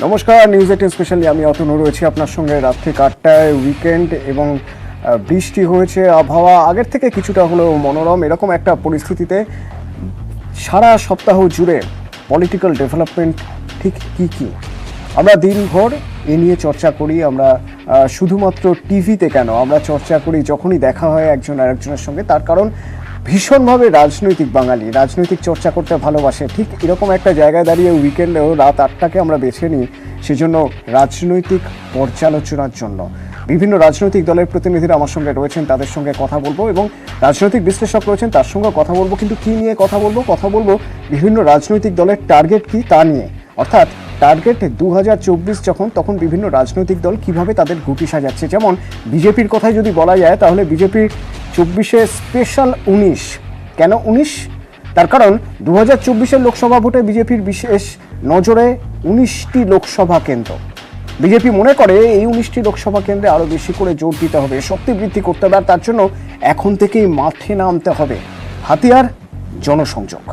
নমস্কার, news 18 specially আমি অতনু রয়েছি আপনার সঙ্গে। রাত থেকে 8টায় উইকেন্ড এবং বৃষ্টি হয়েছে, আবহাওয়া আগের থেকে কিছুটা হলেও মনোরম। এরকম একটা পরিস্থিতিতে সারা সপ্তাহ জুড়ে পলিটিক্যাল ডেভেলপমেন্ট ঠিক কী আমরা দিনভর এ নিয়ে চর্চা করি। আমরা শুধুমাত্র টিভিতে কেন, আমরা চর্চা করি যখনই দেখা হয় একজন আরেকজনের সঙ্গে। তার কারণ ভীষণভাবে রাজনৈতিক বাঙালি, রাজনৈতিক চর্চা করতে ভালোবাসে। ঠিক এরকম একটা জায়গায় দাঁড়িয়ে উইকেন্ডেও রাত 8টাকে আমরা বেছে নিই সেজন্য রাজনৈতিক পর্যালোচনার জন্য। বিভিন্ন রাজনৈতিক দলের প্রতিনিধিরা আমার সঙ্গে রয়েছেন, তাদের সঙ্গে কথা বলবো এবং রাজনৈতিক বিশ্লেষক রয়েছেন, তার সঙ্গে কথা বলবো। কিন্তু কী নিয়ে কথা বলবো বিভিন্ন রাজনৈতিক দলের টার্গেট কী তা নিয়ে। অর্থাৎ টার্গেট 2024 তখন বিভিন্ন রাজনৈতিক দল কিভাবে তাদের গুটি সাজাচ্ছে। যেমন বিজেপির কথাই যদি বলা যায় তাহলে বিজেপির 24-এ স্পেশাল 19। কেন 19? তার কারণ 2024-এর লোকসভা ভোটে বিজেপির বিশেষ নজরে 19টি লোকসভা কেন্দ্র। বিজেপি মনে করে এই 19টি লোকসভা কেন্দ্রে আরও বেশি করে জোর দিতে হবে, শক্তি বৃদ্ধি করতে হবে, আর তার জন্য এখন থেকেই মাঠে নামতে হবে। হাতিয়ার জনসংযোগ।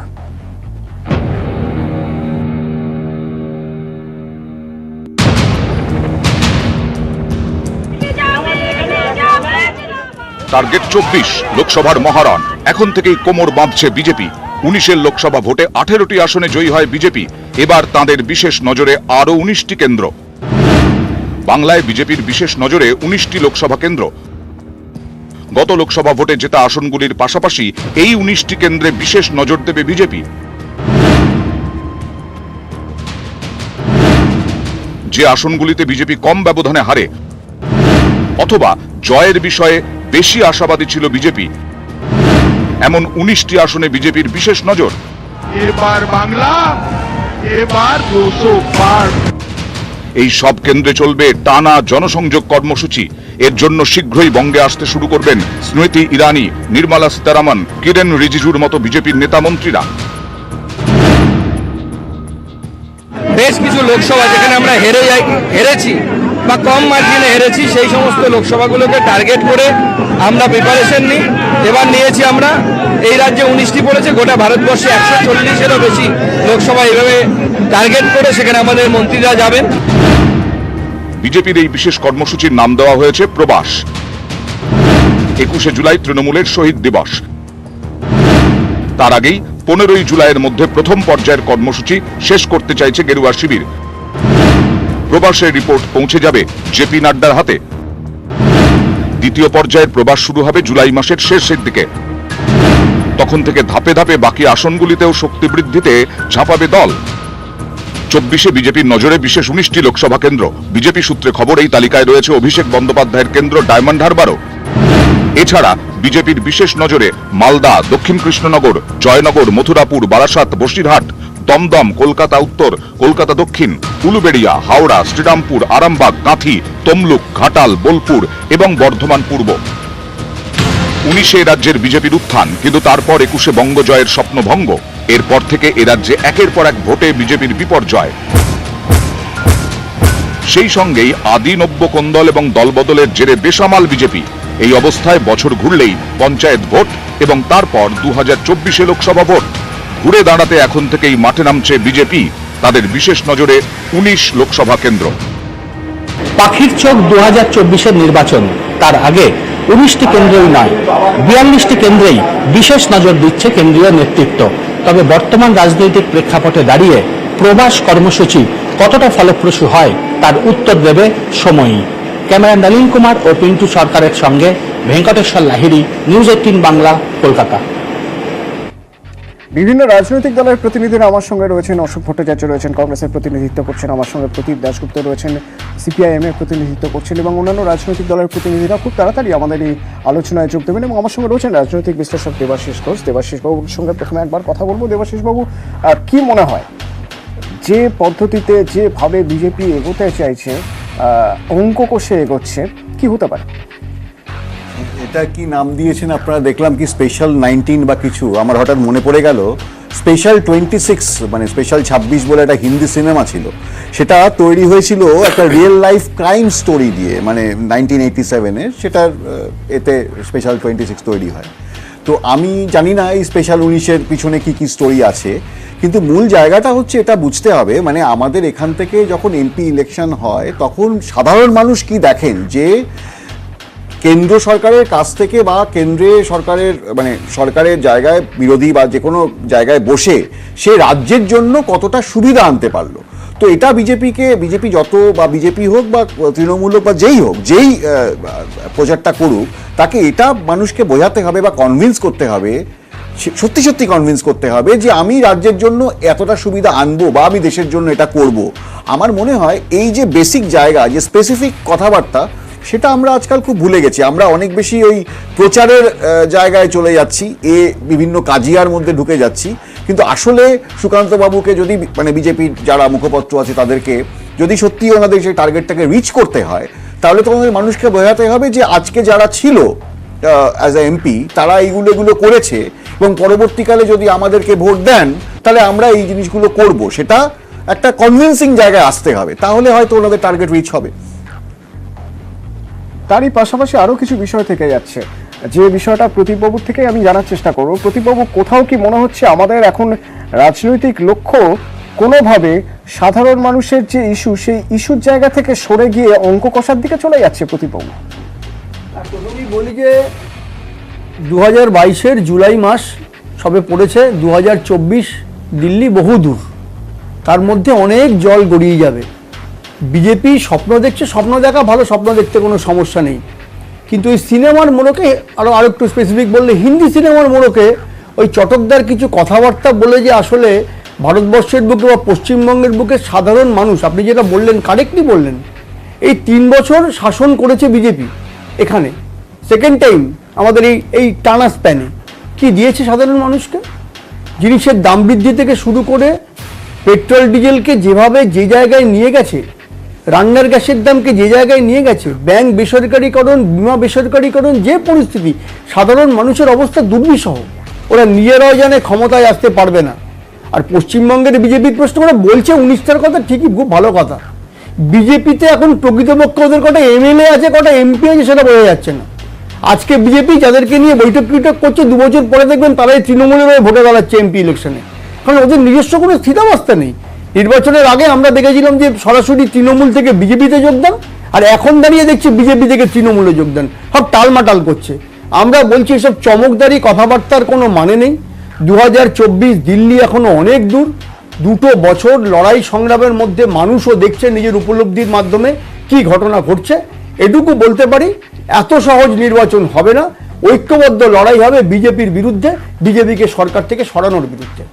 টার্গেট 24 লোকসভার মহারণ। এখন থেকেই কোমর বাঁধছে বিজেপি। 19-এর লোকসভা ভোটে 18টি আসনে জয়ী হয় বিজেপি। এবার তাঁদের বিশেষ নজরে আরও 19টি কেন্দ্র। বাংলায় বিজেপির বিশেষ নজরে 19টি লোকসভা কেন্দ্র। গত লোকসভা ভোটে জেতা আসনগুলির পাশাপাশি এই 19টি কেন্দ্রে বিশেষ নজর দেবে বিজেপি। যে আসনগুলিতে বিজেপি কম ব্যবধানে হারে অথবা জয়ের বিষয়ে বেশি আশাবাদী ছিল বিজেপি, এমন 19টি আসনে বিজেপির বিশেষ নজর। এবার বাংলা, এবার 200 পার। এই সব কেন্দ্রে চলবে টানা জনসংযোগ কর্মসূচি। এর জন্য শীঘ্রই বঙ্গে আসতে শুরু করবেন স্মৃতি ইরানি, নির্মলা সীতারামন, কিরেন রিজিজুর মতো বিজেপির নেতা মন্ত্রীরা। বেশ কিছু লোকসভা যেখানে আমরা হেরেছি বা কম মার্জিনে হেরেছি, সেই সমস্ত লোকসভাগুলোকে টার্গেট করে আমরা প্রিপারেশন নিই। এবার নিয়েছি আমরা, এই রাজ্যে 19টি পড়েছে, গোটা ভারতবর্ষে 140-এরও বেশি লোকসভা এইভাবে টার্গেট করে সেখানে আমাদের মন্ত্রীরা যাবেন। বিজেপির এই বিশেষ কর্মসূচির নাম দেওয়া হয়েছে প্রবাস। 21শে জুলাই তৃণমূলের শহীদ দিবস। তার আগেই 15ই জুলাইয়ের মধ্যে প্রথম পর্যায়ের কর্মসূচি শেষ করতে চাইছে গেরুয়া শিবির। প্রবাসের রিপোর্ট পৌঁছে যাবে জেপি নাড্ডার হাতে। দ্বিতীয় পর্যায়ের প্রবাস শুরু হবে জুলাই মাসের শেষের দিকে। তখন থেকে ধাপে ধাপে বাকি আসনগুলিতেও শক্তি বৃদ্ধিতে ঝাঁপাবে দল। 24-এ বিজেপির নজরে বিশেষ 19টি লোকসভা কেন্দ্র। বিজেপি সূত্রে খবর এই তালিকায় রয়েছে অভিষেক বন্দ্যোপাধ্যায়ের কেন্দ্র ডায়মন্ড হারবারও। এছাড়া বিজেপির বিশেষ নজরে মালদা, দক্ষিণ কৃষ্ণনগর, জয়নগর, মথুরাপুর, বারাসাত, বসিরহাট, দমদম, কলকাতা উত্তর, কলকাতা দক্ষিণ, উলুবেড়িয়া, হাওড়া, শ্রীরামপুর, আরামবাগ, কাঁথি, তমলুক, ঘাটাল, বোলপুর এবং বর্ধমান পূর্ব। 19-এ রাজ্যের বিজেপির উত্থান, কিন্তু তারপর 21শে বঙ্গজয়ের স্বপ্নভঙ্গ। এরপর থেকে এ রাজ্যে একের পর এক ভোটে বিজেপির বিপর্যয়। সেই সঙ্গেই আদি নব্য কোন্দল এবং দলবদলের জেরে বেসামাল বিজেপি। এই অবস্থায় বছর ঘুরলেই পঞ্চায়েত ভোট এবং তারপর 2024-এ লোকসভা ভোট। ঘুরে দাঁড়াতে এখন থেকেই মাঠে নামছে বিজেপি। তাদের বিশেষ নজরে 19 লোকসভা কেন্দ্র। পাখির চোখ 2024-এর নির্বাচন, তার আগে 19টি কেন্দ্রই নয়, 42টি কেন্দ্রেই বিশেষ নজর দিচ্ছে কেন্দ্রীয় নেতৃত্ব। তবে বর্তমান রাজনৈতিক প্রেক্ষাপটে দাঁড়িয়ে প্রবাস কর্মসূচি কতটা ফলপ্রসূ হয় তার উত্তর দেবে সময়ই। ক্যামেরা নলিন কুমার ও পিন্টু সরকারের সঙ্গে ভেঙ্কটেশ্বর লাহিড়ী, নিউজ 18 বাংলা, কলকাতা। বিভিন্ন রাজনৈতিক দলের প্রতিনিধিরা আমার সঙ্গে রয়েছেন। অশোক ভট্টাচার্য রয়েছেন, কংগ্রেসের প্রতিনিধিত্ব করছেন। আমার সঙ্গে প্রদীপ দাশগুপ্ত রয়েছেন, সিপিআইএম এর প্রতিনিধিত্ব করছেন এবং অন্যান্য রাজনৈতিক দলের প্রতিনিধিরা খুব তাড়াতাড়ি আমাদের এই আলোচনায় যোগ দেবেন। এবং আমার সঙ্গে রয়েছেন রাজনৈতিক বিশ্লেষক দেবাশিস ঘোষ। দেবাশিস বাবুর সঙ্গে প্রথমে একবার কথা বলবো। দেবাশিস বাবু, কি মনে হয় যে পদ্ধতিতে যেভাবে বিজেপি এগোতে চাইছে, অঙ্ক কষে এগোচ্ছে, কি হতে পারে? এটা কি নাম দিয়েছেন আপনারা? দেখলাম কি স্পেশাল 19 বা কিছু, আমার হঠাৎ মনে পড়ে গেল স্পেশাল 26, মানে স্পেশাল 26 বলে একটা হিন্দি সিনেমা ছিল। সেটা তৈরি হয়েছিল একটা রিয়েল লাইফ ক্রাইম স্টোরি দিয়ে, মানে 1987-এর। সেটার এতে স্পেশাল 26 তৈরি হয়। তো আমি জানি না এই স্পেশাল 19-এর পিছনে কি কি স্টোরি আছে, কিন্তু মূল জায়গাটা হচ্ছে এটা বুঝতে হবে, মানে আমাদের এখান থেকে যখন এমপি ইলেকশন হয় তখন সাধারণ মানুষ কি দেখেন যে কেন্দ্র সরকারের কাছ থেকে বা কেন্দ্রে সরকারের মানে সরকারের জায়গায় বিরোধী বা যে কোনো জায়গায় বসে সে রাজ্যের জন্য কতটা সুবিধা আনতে পারলো। তো এটা বিজেপি যত বা বিজেপি হোক বা তৃণমূল হোক বা যেই হোক, যেই প্রচারটা করুক, তাকে এটা মানুষকে বোঝাতে হবে বা কনভিন্স করতে হবে, সত্যি সত্যি কনভিন্স করতে হবে যে আমি রাজ্যের জন্য এতটা সুবিধা আনবো বা আমি দেশের জন্য এটা করব। আমার মনে হয় এই যে বেসিক জায়গা, যে স্পেসিফিক কথাবার্তা, সেটা আমরা আজকাল খুব ভুলে গেছি। আমরা অনেক বেশি ওই প্রচারের জায়গায় চলে যাচ্ছি, বিভিন্ন কাজিয়ার মধ্যে ঢুকে যাচ্ছি। কিন্তু আসলে সুকান্ত বাবুকে যদি মানে বিজেপির যারা মুখপত্র আছে তাদেরকে যদি সত্যি ওনাদের সেই টার্গেটটাকে রিচ করতে হয়, তাহলে তো আমাদের মানুষকে বোঝাতে হবে যে আজকে যারা ছিল অ্যাজ এ এমপি তারা এইগুলো করেছে এবং পরবর্তীকালে যদি আমাদেরকে ভোট দেন তাহলে আমরা এই জিনিসগুলো করব। সেটা একটা কনভিন্সিং জায়গায় আসতে হবে, তাহলে হয়তো ওনাদের টার্গেট রিচ হবে। তারই পাশাপাশি আরও কিছু বিষয় থেকে যাচ্ছে, যে বিষয়টা প্রদীপবাবুর থেকে আমি জানার চেষ্টা করব। প্রদীপবাবু, কোথাও কি মনে হচ্ছে আমাদের এখন রাজনৈতিক লক্ষ্য কোনোভাবে সাধারণ মানুষের যে ইস্যু, সেই ইস্যুর জায়গা থেকে সরে গিয়ে অঙ্ক কষার দিকে চলে যাচ্ছে প্রদীপবাবু? প্রথমেই বলি যে 2022-এর জুলাই মাস সবে পড়েছে, 2024 দিল্লি বহু দূর, তার মধ্যে অনেক জল গড়িয়ে যাবে। বিজেপি স্বপ্ন দেখছে, স্বপ্ন দেখা ভালো, স্বপ্ন দেখতে কোনো সমস্যা নেই, কিন্তু ওই সিনেমার মোড়কে আরও একটু স্পেসিফিক বললে হিন্দি সিনেমার মোড়কে ওই চটকদার কিছু কথাবার্তা বলে যে আসলে ভারতবর্ষের বুকে বা পশ্চিমবঙ্গের বুকে সাধারণ মানুষ, আপনি যেটা বললেন কারেক্টলি বললেন, এই 3 বছর শাসন করেছে বিজেপি, এখানে সেকেন্ড টাইম আমাদের এই টানা স্প্যানে কি দিয়েছে সাধারণ মানুষকে? জিনিসের দাম বৃদ্ধি থেকে শুরু করে পেট্রোল ডিজেলকে যেভাবে যে জায়গায় নিয়ে গেছে, রান্নার গ্যাসের দামকে যে জায়গায় নিয়ে গেছে, ব্যাংক বেসরকারীকরণ, বিমা বেসরকারীকরণ, যে পরিস্থিতি, সাধারণ মানুষের অবস্থা দুর্বিষহ। ওরা নিজেরাও জানে ক্ষমতায় আসতে পারবে না। আর পশ্চিমবঙ্গের বিজেপির প্রশ্ন ওরা বলছে 19টার কথা, ঠিকই, খুব ভালো কথা। বিজেপিতে এখন প্রকৃতপক্ষে ওদের কটা এমএলএ আছে, কটা এমপি আছে সেটা বোঝা যাচ্ছে না। আজকে বিজেপি যাদেরকে নিয়ে বৈঠক করছে, 2 বছর পরে দেখবেন তারাই তৃণমূলের হয়ে ভোটে দাঁড়াচ্ছে এমপি ইলেকশনে, কারণ ওদের নিজস্ব কোনো স্থিতাবস্থা নেই। নির্বাচনের আগে আমরা দেখেছিলাম যে সরাসরি তৃণমূল থেকে বিজেপিতে যোগদান, আর এখন দাঁড়িয়ে দেখছি বিজেপি থেকে তৃণমূলে যোগদান, সব টালমাটাল করছে। আমরা বলছি এসব চমকদারি কথাবার্তার কোনো মানে নেই। 2024 দিল্লি এখনো অনেক দূর। 2 বছর লড়াই সংগ্রামের মধ্যে মানুষও দেখছে নিজের উপলব্ধির মাধ্যমে কি ঘটনা ঘটছে। এটুকু বলতে পারি, এত সহজ নির্বাচন হবে না, ঐক্যবদ্ধ লড়াই হবে বিজেপির বিরুদ্ধে, বিজেপিকে সরকার থেকে সরানোর বিরুদ্ধে।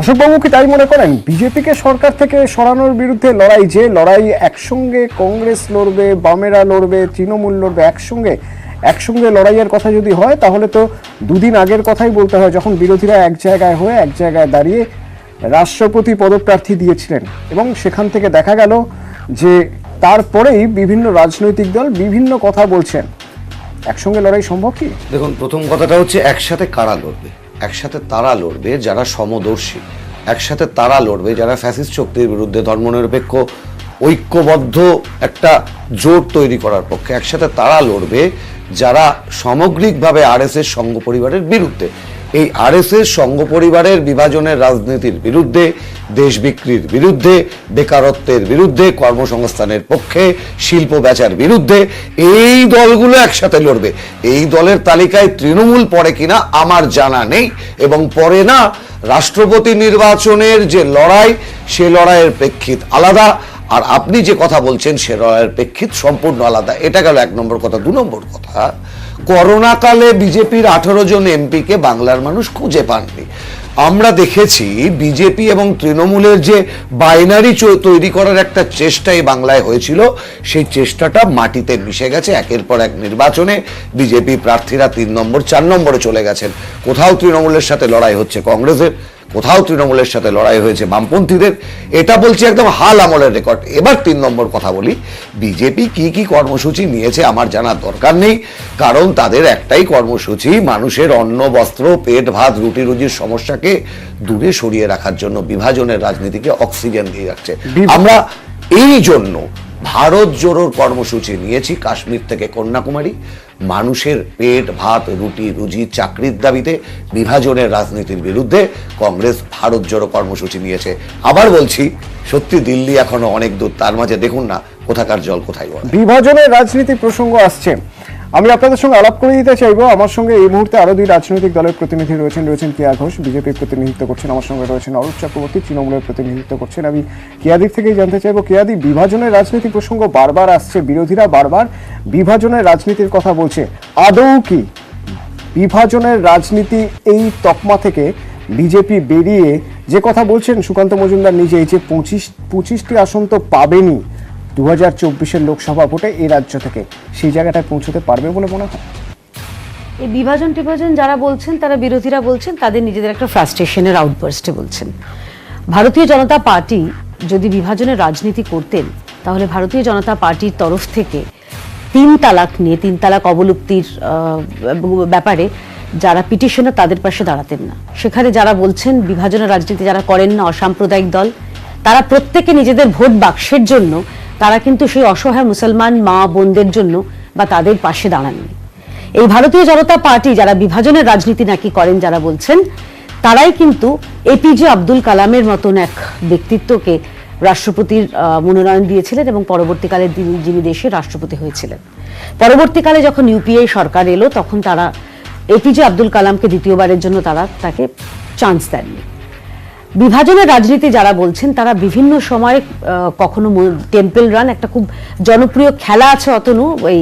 অশোকবাবু কি তাই মনে করেন? বিজেপিকে সরকার থেকে সরানোর বিরুদ্ধে লড়াই, যে লড়াই একসঙ্গে কংগ্রেস লড়বে, বামেরা লড়বে, তৃণমূল লড়বে, একসঙ্গে লড়াইয়ের কথা যদি হয়, তাহলে তো 2 দিন আগের কথাই বলতে হয়, যখন বিরোধীরা এক জায়গায় হয়ে এক জায়গায় দাঁড়িয়ে রাষ্ট্রপতি পদপ্রার্থী দিয়েছিলেন, এবং সেখান থেকে দেখা গেল যে তারপরেই বিভিন্ন রাজনৈতিক দল বিভিন্ন কথা বলছেন। একসঙ্গে লড়াই সম্ভব কি? দেখুন, প্রথম কথাটা হচ্ছে একসাথে কারা লড়বে? একসাথে তারা লড়বে যারা সমদর্শী, একসাথে তারা লড়বে যারা ফ্যাসিস্ট শক্তির বিরুদ্ধে ধর্মনিরপেক্ষ ঐক্যবদ্ধ একটা জোট তৈরি করার পক্ষে। একসাথে তারা লড়বে যারা সামগ্রিকভাবে আরএসএস সংঘ পরিবারের বিরুদ্ধে, এই আরএসএস সংঘ পরিবারের বিভাজনের রাজনীতির বিরুদ্ধে, দেশ বিক্রির বিরুদ্ধে, বেকারত্বের বিরুদ্ধে, কর্মসংস্থানের পক্ষে, শিল্প বেচার বিরুদ্ধে। এই দলগুলো একসাথে লড়বে। এই দলের তালিকায় তৃণমূল পড়ে কিনা আমার জানা নেই, এবং পড়ে না। রাষ্ট্রপতি নির্বাচনের যে লড়াই, সে লড়াইয়ের প্রেক্ষিত আলাদা, আর আপনি যে কথা বলছেন সে লড়াইয়ের প্রেক্ষিত সম্পূর্ণ আলাদা। এটা গেল 1 নম্বর কথা। 2 নম্বর কথা, করোনাকালে বিজেপির 18 জন এমপিকে বাংলার মানুষ খুঁজে পাননি। আমরা দেখেছি বিজেপি এবং তৃণমূলের যে বাইনারি তৈরি করার একটা চেষ্টা এই বাংলায় হয়েছিল, সেই চেষ্টাটা মাটিতে মিশে গেছে। একের পর এক নির্বাচনে বিজেপি প্রার্থীরা 3 নম্বর 4 নম্বরে চলে গেছেন। কোথাও তৃণমূলের সাথে লড়াই হচ্ছে কংগ্রেসের, কোথাও তৃণমূলের সাথে লড়াই হয়েছে বামপন্থীদের। এটা বলছি একদম হাল আমলের রেকর্ড। এবার 3 নম্বর কথা বলি, বিজেপি কি কর্মসূচি নিয়েছে আমার জানার দরকার নেই, কারণ তাদের একটাই কর্মসূচি, মানুষের অন্ন, বস্ত্র, পেট, ভাত, রুটি রুজির সমস্যাকে দূরে সরিয়ে রাখার জন্য, বিভাজনের রাজনীতিকে অক্সিজেন দিয়ে রাখছে। আমরা এই জন্য ভারত জোড়োর কর্মসূচি নিয়েছি, কাশ্মীর থেকে কন্যাকুমারী, মানুষের পেট ভাত রুটি রুজি চাকরির দাবিতে বিভাজনের রাজনীতির বিরুদ্ধে কংগ্রেস ভারত জোড়ো কর্মসূচি নিয়েছে। আবার বলছি, সত্যি দিল্লি এখনো অনেক দূর, তার মাঝে দেখুন না কোথাকার জল কোথায় গড়ায়। বিভাজনের রাজনীতি প্রসঙ্গ আসছে, আমি আপনাদের সঙ্গে আলাপ করে দিতে চাইবো। আমার সঙ্গে এই মুহূর্তে আরো দুই রাজনৈতিক দলের প্রতিনিধি রয়েছেন কেয়া ঘোষ, বিজেপির প্রতিনিধিত্ব করছেন, আমার সঙ্গে রয়েছেন অরূপ চক্রবর্তী, তৃণমূলের প্রতিনিধিত্ব করছেন। আমি কেয়াদির থেকেই জানতে চাইবো, কেয়াদি, বিভাজনের রাজনীতি প্রসঙ্গ বারবার আসছে, বিরোধীরা বারবার বিভাজনের রাজনীতির কথা বলছে, আদৌ কি বিভাজনের রাজনীতি এই তকমা থেকে বিজেপি বেরিয়ে, যে কথা বলছেন সুকান্ত মজুমদার নিজেই, যে 25টি আসন তো পাবেনি 2024-এর লোকসভা ভোটে এই রাজ্য থেকে, সেই জায়গাটায় পৌঁছতে পারবে বলে মনে হয়? এই বিভাজন টিভাজন যারা বলছেন, তারা বিরোধীরা বলছেন, তাদের নিজেদের একটা ফ্রাস্ট্রেশনের আউটবার্স্টে বলছেন। ভারতীয় জনতা পার্টি যদি বিভাজনের রাজনীতি করতেন, তাহলে ভারতীয় জনতা পার্টির তরফ থেকে 3 তালাক নিয়ে, 3 তালাক অবলুপ্তির ব্যাপারে যারা পিটিশনার, তাদের পাশে দাঁড়াতেন না। সেখানে যারা বলছেন বিভাজনের রাজনীতি যারা করেন না, অসাম্প্রদায়িক দল, তারা প্রত্যেকে নিজেদের ভোট বাক্সের জন্য তারা কিন্তু সেই অসহায় মুসলমান মা বোনদের জন্য বা তাদের পাশে দাঁড়াননি। এই ভারতীয় জনতা পার্টি যারা বিভাজনের রাজনীতি নাকি করেন, যারা বলছেন, তারাই কিন্তু এপিজে আব্দুল কালামের মতন এক ব্যক্তিত্বকে রাষ্ট্রপতির মনোনয়ন দিয়েছিলেন এবং পরবর্তীকালে যিনি দেশের রাষ্ট্রপতি হয়েছিলেন। পরবর্তীকালে যখন ইউপিএ সরকার এলো, তখন তারা এপিজে আব্দুল কালামকে দ্বিতীয়বারের জন্য তারা তাকে চান্স দেননি। বিভাজনের রাজনীতি যারা বলছেন, তারা বিভিন্ন সময় কখনো টেম্পল রান, একটা খুব জনপ্রিয় খেলা আছে অতনু, ওই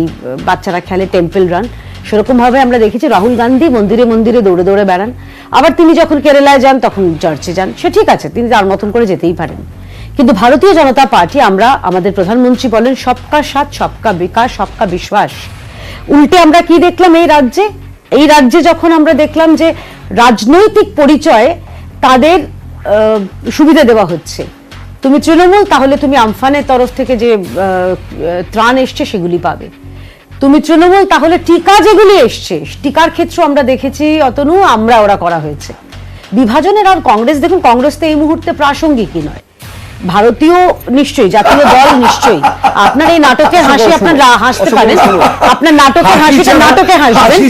বাচ্চারা খেলে টেম্পল রান, সেরকম ভাবে আমরা দেখেছি রাহুল গান্ধী মন্দিরে মন্দিরে দৌড়ে দৌড়ে বেড়ান। আবার তিনি যখন কেরালায় যান তখন চার্চে যান, সে ঠিক আছে, তিনি তার মতন করে যেতেই পারেন। কিন্তু ভারতীয় জনতা পার্টি, আমরা, আমাদের প্রধানমন্ত্রী বলেন সবকা সাথ সবকা বিকাশ সবকা বিশ্বাস। উল্টে আমরা কি দেখলাম এই রাজ্যে যখন আমরা দেখলাম যে রাজনৈতিক পরিচয়ে তাদের সুবিধা দেওয়া হচ্ছে, তুমি তৃণমূল, তাহলে তুমি আমফানের তরফ থেকে যে ত্রাণ এসছে সেগুলি পাবে, তুমি তৃণমূল, তাহলে টিকা যেগুলি এসছে, টিকার ক্ষেত্রে আমরা দেখেছি অতনু ওরা করা হয়েছে। বিভাজনের আর কংগ্রেস, দেখুন কংগ্রেস তো এই মুহূর্তে প্রাসঙ্গিকই নয়, ভারতীয় নিশ্চয়ই, জাতীয় দল নিশ্চয়ই। আপনার এই নাটকের হাসি, আপনার হাসতে পারেন, আপনার নাটকের হাসিটা নাটকে হাসবেন,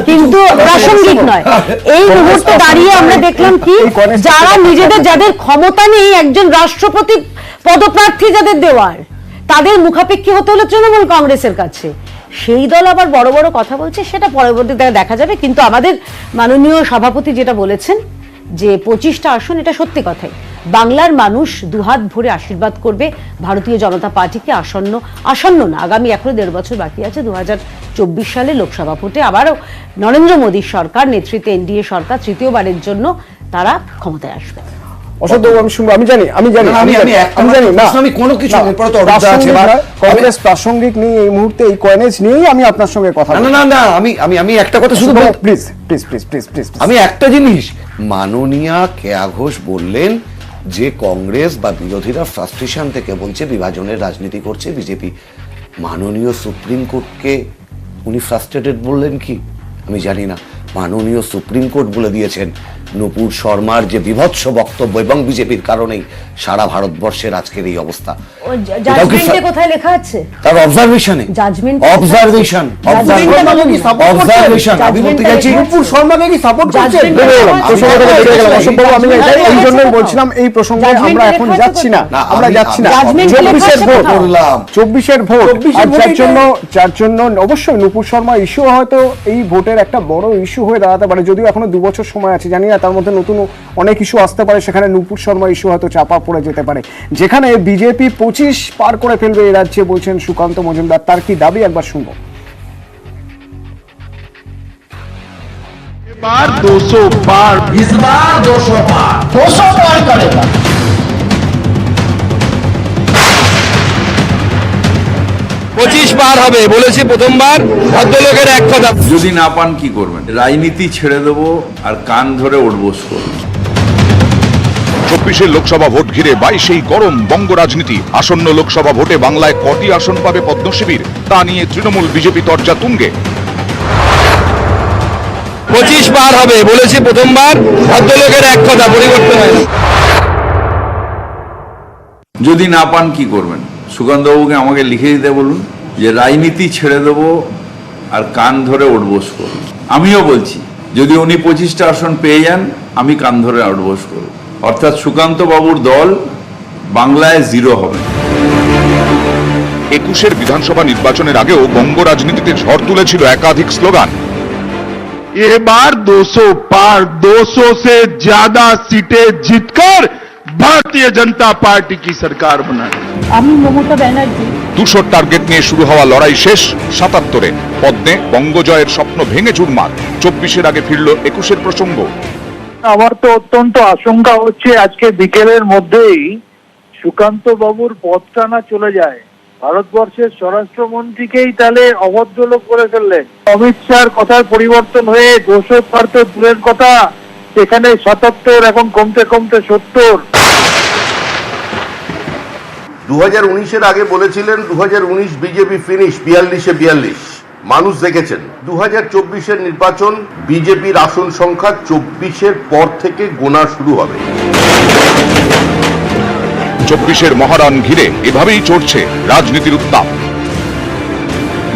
কিন্তু প্রাসঙ্গিক নয়। এই মুহূর্তে দাঁড়িয়ে আমরা দেখলাম কি, যারা নিজেদের, যাদের ক্ষমতা নেই, একজন রাষ্ট্রপতি পদপ্রার্থী যাদের দেওয়ার, তাদের মুখাপেক্ষী হতে হলো তৃণমূল কংগ্রেসের কাছে। সেই দল আবার বড় বড় কথা বলছে, সেটা পরবর্তীতে দেখা যাবে। কিন্তু আমাদের মাননীয় সভাপতি যেটা বলেছেন যে 25টা আসন, এটা সত্যি কথাই। বাংলার মানুষ দুহাত ভরে আশীর্বাদ করবে ভারতীয় জনতা পার্টিকে। আসন্ন না, আগামী এখনো 1.5 বছর বাকি আছে। 2024 সালে লোকসভা ভোটে আবারও নরেন্দ্র মোদীর সরকার নেতৃত্বে এনডিএ সরকার তৃতীয়বারের জন্য তারা ক্ষমতায় আসবে। কংগ্রেস প্রাসঙ্গিক নেই এই মুহূর্তে, এই কয়েনেজ নিয়েই আমি আপনার সঙ্গে কথা না, আমি একটা কথা শুধু, প্লিজ, আমি একটা জিনিস, মাননীয়া কেয়া ঘোষ বললেন যে কংগ্রেস বা বিরোধীরা ফ্রাস্ট্রেশন থেকে বলছে বিভাজনের রাজনীতি করছে বিজেপি। মাননীয় সুপ্রিম কোর্টকে উনি ফ্রাস্ট্রেটেড বললেন কি আমি জানি না। মাননীয় সুপ্রিম কোর্ট বলে দিয়েছেন নূপুর শর্মার যে বিভৎস বক্তব্য এবং বিজেপির কারণেই সারা ভারতবর্ষের আজকের এই অবস্থা। জাজমেন্টে কোথায় লেখা আছে? তার অবজারভেশনে, অবজারভেশন আমি বলতে চাইছি নূপুর শর্মাকে কি সাপোর্ট করছে? আমি এই জন্যই বলছিলাম এই প্রসঙ্গে আমরা এখন যাচ্ছি না, আমরা যাচ্ছি না। 24-এর ভোট, যার জন্য অবশ্যই নূপুর শর্মা ইস্যু হয়তো এই ভোটের একটা বড় ইস্যু হয়ে দাঁড়াতে পারে, যদিও এখনো 2 বছর সময় আছে, জানি না, তার মধ্যে নতুন অনেক ইস্যু আসতে পারে, সেখানে নূপুর শর্মা ইস্যু হয়তো চাপা পড়ে যেতে পারে। যেখানে বিজেপি 25 পার করে ফেলবে এই রাজ্যে বলছেন সুকান্ত মজুমদার, তার কি দাবি একবার শুনবো। बार 200 पार, इस बार 200 पार करेगा। 25 পার হবে বলেছি প্রথমবার, ভদ্রলোকের এক কথা। যদি না পান কি করবেন? রাজনীতি ছেড়ে দেবো আর কান ধরে ওঠবোস করবো। 24-এর লোকসভা ভোট ঘিরে 22-এই গরম বঙ্গ রাজনীতি। আসন্ন লোকসভা ভোটে বাংলায় কটি আসন পাবে পদ্মশিবির, তা নিয়ে তৃণমূল বিজেপি তরজা তুঙ্গে। 25 পার হবে বলেছি প্রথমবার, ভদ্রলোকের এক কথা, পরিবর্তন হয় না। যদি না পান কি করবেন? সুকান্তবাবুকে আমাকে লিখে দিতে বলুন যে রাজনীতি ছেড়ে দেবো আর কান ধরে ওঠবোস করুন। আমিও বলছি যদি উনি 25টা আসন পেয়ে যান আমি কান ধরে ওঠবোস করব, অর্থাৎ সুকান্ত বাবুর দল বাংলায় 0 হবে। 21-এর বিধানসভা নির্বাচনের আগেও বঙ্গ রাজনীতিতে ঝড় তুলেছিল একাধিক স্লোগান। ये बार 200 पार, 200 से ज्यादा सीटें जीतकर भारतीय जनता पार्टी की सरकार बनाएंगे। আমি মমতা ব্যানার্জি 200 টার্গেট নিয়ে শুরু হওয়া লড়াই শেষ 77-এ। পদ্মে বঙ্গজয়ের স্বপ্ন ভেঙে চুরমার। 24-এর আগে ফিরল 21-এর প্রসঙ্গ। আমার তো অত্যন্ত আশঙ্কা হচ্ছে আজকে বিকেলের মধ্যেই সুকান্ত বাবুর পদটা না চলে যায়। ভারতবর্ষের স্বরাষ্ট্রমন্ত্রীকেই তাহলে অভদ্রলোক করে ফেললেন। অমিত শাহর কথার পরিবর্তন হয়ে 200 পার তো দূরের কথা, সেখানে 77 এখন কমতে কমতে 70। 2019-এর আগে বলেছিলেন 2019 বিজেপি ফিনিশ 42-এ 42। মানুষ দেখেছেন 2024-এর নির্বাচন বিজেপির আসন সংখ্যা 24-এর পর থেকে গোনা শুরু হবে। 24-এর মহারণ ঘিরে এভাবেই চড়ছে রাজনীতির উত্তাপ।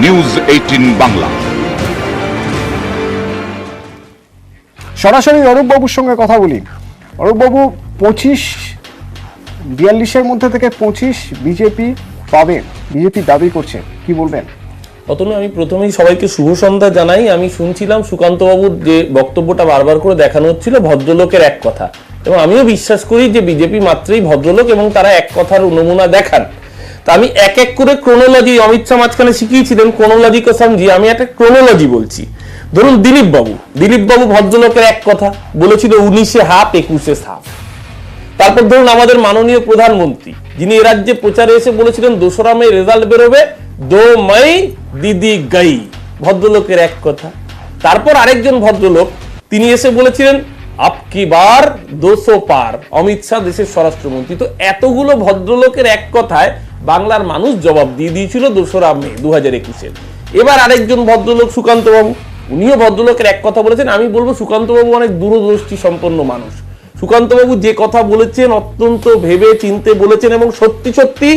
নিউজ 18 বাংলা। সরাসরি অরূপবাবুর সঙ্গে কথা বলি। অরূপবাবু, 42-এর মধ্যে থেকে 25 বিজেপি পাবেন, বিজেপি দাবি করছে, কি বলবেন? প্রথমে আমি প্রথমেই সবাইকে শুভ সন্ধ্যা জানাই। আমি শুনছিলাম সুকান্তবাবুর যে বক্তব্যটা বারবার করে দেখানো হচ্ছিল ভদ্রলোকের এক কথা, এবং আমিও বিশ্বাস করি যে বিজেপি মাত্রই ভদ্রলোক এবং তারা এক কথার নমুনা দেখান। তা আমি এক এক করে ক্রোনোলজি, অমিত শাহ মাঝখানে শিখিয়েছিলেন ক্রোনোলজি কে সমঝি, আমি একটা ক্রোনোলজি বলছি। ধরুন দিলীপ বাবু ভদ্রলোকের এক কথা বলেছিল 19-এ হাফ 21-এ সাফ। তারপর ধরুন আমাদের মাননীয় প্রধানমন্ত্রী, যিনি এ রাজ্যে প্রচারে এসে বলেছিলেন 2রা মে রেজাল্ট বেরোবে, 2 মে দিদি গই, ভদ্রলোকের এক কথা। তারপর আরেকজন ভদ্রলোক তিনি এসে বলেছিলেন আপকি বার 200 পার, অমিত শাহ দেশের স্বরাষ্ট্রমন্ত্রী। তো এতগুলো ভদ্রলোকের এক কথায় বাংলার মানুষ জবাব দিয়ে দিয়েছিল 2রা মে 2021-এর। এবার আরেকজন ভদ্রলোক সুকান্ত বাবু, উনিও ভদ্রলোকের এক কথা বলেছেন। আমি বলবো সুকান্ত বাবু অনেক দূরদৃষ্টি সম্পন্ন মানুষ। সুকান্তবাবু যে কথা বলেছেন অত্যন্ত ভেবে চিনতে বলেছেন, এবং সত্যি সত্যি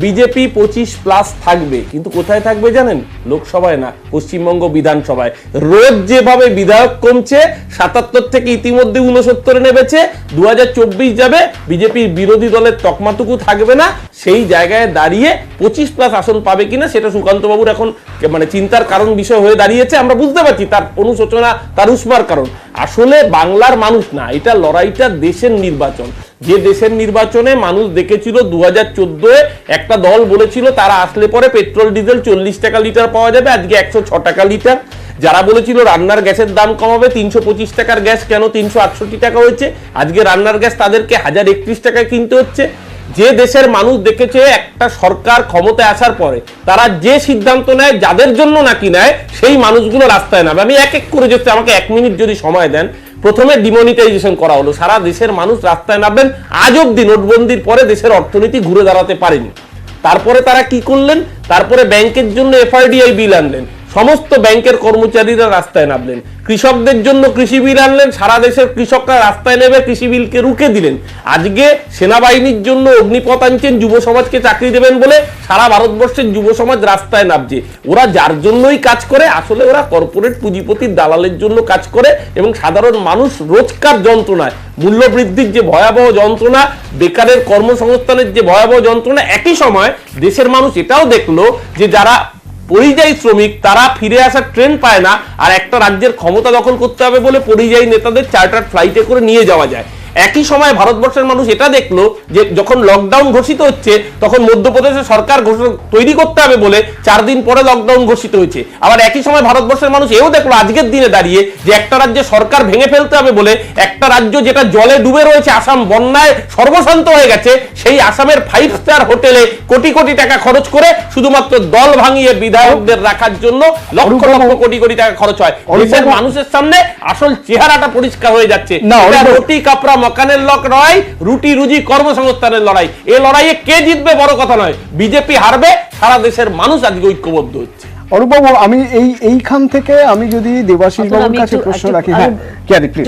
বিজেপি 25+ থাকবে। কিন্তু কোথায় থাকবে জানেন? লোকসভায় না, পশ্চিমবঙ্গ বিধানসভায়। রোজ যেভাবে বিধায়ক কমছে, 77 থেকে ইতিমধ্যে 69-এ নেমেছে, 2024 যাবে, বিজেপির বিরোধী দলের তকমাটুকু থাকবে না। সেই জায়গায় দাঁড়িয়ে 25+ আসন পাবে কিনা সেটা সুকান্তবাবুর এখন মানে চিন্তার কারণ বিষয় হয়ে দাঁড়িয়েছে। আমরা বুঝতে পারছি তার অনুশোচনা, তার উষ্মার কারণ। আসলে বাংলার মানুষ না, এটা লড়াইটা দেশের নির্বাচন। যে দেশের নির্বাচনে মানুষ দেখেছিল 2014-এ একটা দল বলেছিল তারা আসলে পরে পেট্রোল ডিজেল 40 টাকা লিটার পাওয়া যাবে, আজকে 106 টাকা লিটার। যারা বলেছিল রান্নার গ্যাসের দাম কমাবে, 325 টাকার গ্যাস কেন 368 টাকা হয়েছে, আজকে রান্নার গ্যাস তাদেরকে 1031 টাকায় কিনতে হচ্ছে। যে দেশের মানুষ দেখেছে একটা সরকার ক্ষমতায় আসার পরে তারা যে সিদ্ধান্ত নেয়, যাদের জন্য নাকি নেয়, সেই মানুষগুলো রাস্তায় নামে। আমি এক এক করে যদি আমাকে 1 মিনিট যদি সময় দেন, প্রথমে ডিমনিটাইজেশন করা হলো, সারা দেশের মানুষ রাস্তায় নামবেন। আজ অব্দি নোটবন্দির পরে দেশের অর্থনীতি ঘুরে দাঁড়াতে পারেনি। তারপরে তারা কি করলেন? তারপরে ব্যাংকের জন্য এফআরডিআই বিল আনলেন, সমস্ত ব্যাংকের কর্মচারীরা রাস্তায় নামলেন। কৃষকদের জন্য কৃষি বিল আনলেন, সারা দেশের কৃষকরা রাস্তায় নেমে কৃষি বিলকে রুখে দিলেন। আজকে সেনাবাহিনীর জন্য অগ্নিপথ আনছেন, যুব সমাজকে চাকরি দেবেন বলে সারা ভারতবর্ষের যুব সমাজ রাস্তায় নামছে। ওরা যার জন্যই কাজ করে, আসলে ওরা কর্পোরেট পুঁজিপতির দালালের জন্য কাজ করে, এবং সাধারণ মানুষ রোজকার যন্ত্রণায়, মূল্য বৃদ্ধির যে ভয়াবহ যন্ত্রণা, বেকারের কর্মসংস্থানের যে ভয়াবহ যন্ত্রণা, একই সময় দেশের মানুষ এটাও দেখলো যে যারা পরিযায়ী শ্রমিক তারা ফিরে আসার ট্রেন পায় না, আর একটা রাজ্যের ক্ষমতা দখল করতে হবে বলে পরিযায়ী নেতাদের চার্টার ফ্লাইটে করে নিয়ে যাওয়া যায়। একই সময় ভারতবর্ষের মানুষ এটা দেখলো যে যখন লকডাউন ঘোষিত হচ্ছে, তখন মধ্যপ্রদেশের সরকার তৈরি করতে হবে বলে 4 দিন পরে লকডাউন ঘোষিত হয়েছে। আবার একই সময় ভারতবর্ষের মানুষ এও দেখলো আজকের দিনে দাঁড়িয়ে যে একটা রাজ্যে সরকার ভেঙে ফেলতে হবে বলে একটা রাজ্য যেটা জলে ডুবে রয়েছে, আসাম বন্যায় সর্বশান্ত হয়ে গেছে, সেই আসামের 5 স্টার হোটেলে কোটি কোটি টাকা খরচ করে শুধুমাত্র দল ভাঙিয়ে বিধায়কদের রাখার জন্য লক্ষ লক্ষ কোটি কোটি টাকা খরচ হয়। দেশের মানুষের সামনে আসল চেহারাটা পরিষ্কার হয়ে যাচ্ছে। রুটি কাপড়া মকানের লড়াই, রুটি রুজি কর্মসংস্থানের লড়াই। এই লড়াইয়ে কে জিতবে বড় কথা নয়, বিজেপি হারবে, সারা দেশের মানুষ আজকে ঐক্যবদ্ধ হচ্ছে। অরূপবাবু, আমি এইখান থেকে আমি যদি দেবাশিস বাবুর কাছে প্রশ্ন রাখি। হ্যাঁ কিয়াদি প্লিজ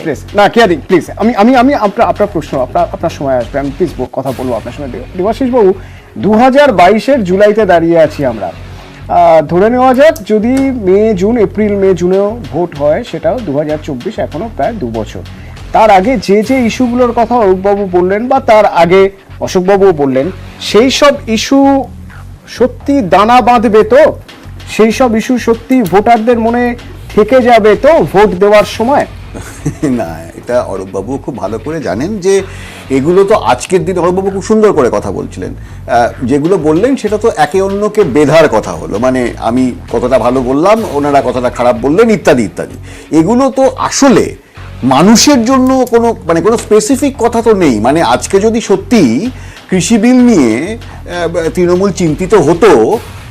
প্লিজ না কিয়াদি প্লিজ, আমি আপনার প্রশ্ন, আপনার সময় আসবে, আমি প্লিজ কথা বলবো আপনার সঙ্গে। দেবাশিস বাবু, 2022-এর জুলাইতে দাঁড়িয়ে আছি আমরা। ধরে নেওয়া যাক যদি এপ্রিল মে জুনেও ভোট হয়, সেটাও 2024, এখনো প্রায় 2 বছর। তার আগে যে ইস্যুগুলোর কথা অরূপবাবু বললেন বা তার আগে অশোকবাবুও বললেন, সেই সব ইস্যু সত্যি দানা বাঁধবে তো? সেই সব ইস্যু সত্যি ভোটারদের মনে থেকে যাবে তো ভোট দেওয়ার সময়? না, এটা অরূপবাবু খুব ভালো করে জানেন যে এগুলো তো আজকের দিন, অরূপবাবু খুব সুন্দর করে কথা বলছিলেন, যেগুলো বললেন সেটা তো একে অন্যকে বেধার কথা হলো, মানে আমি কতটা ভালো বললাম, ওনারা কতটা খারাপ বললেন, ইত্যাদি ইত্যাদি। এগুলো তো আসলে মানুষের জন্য কোনো স্পেসিফিক কথা তো নেই। মানে আজকে যদি সত্যি কৃষি বিল নিয়ে তৃণমূল চিন্তিত হতো,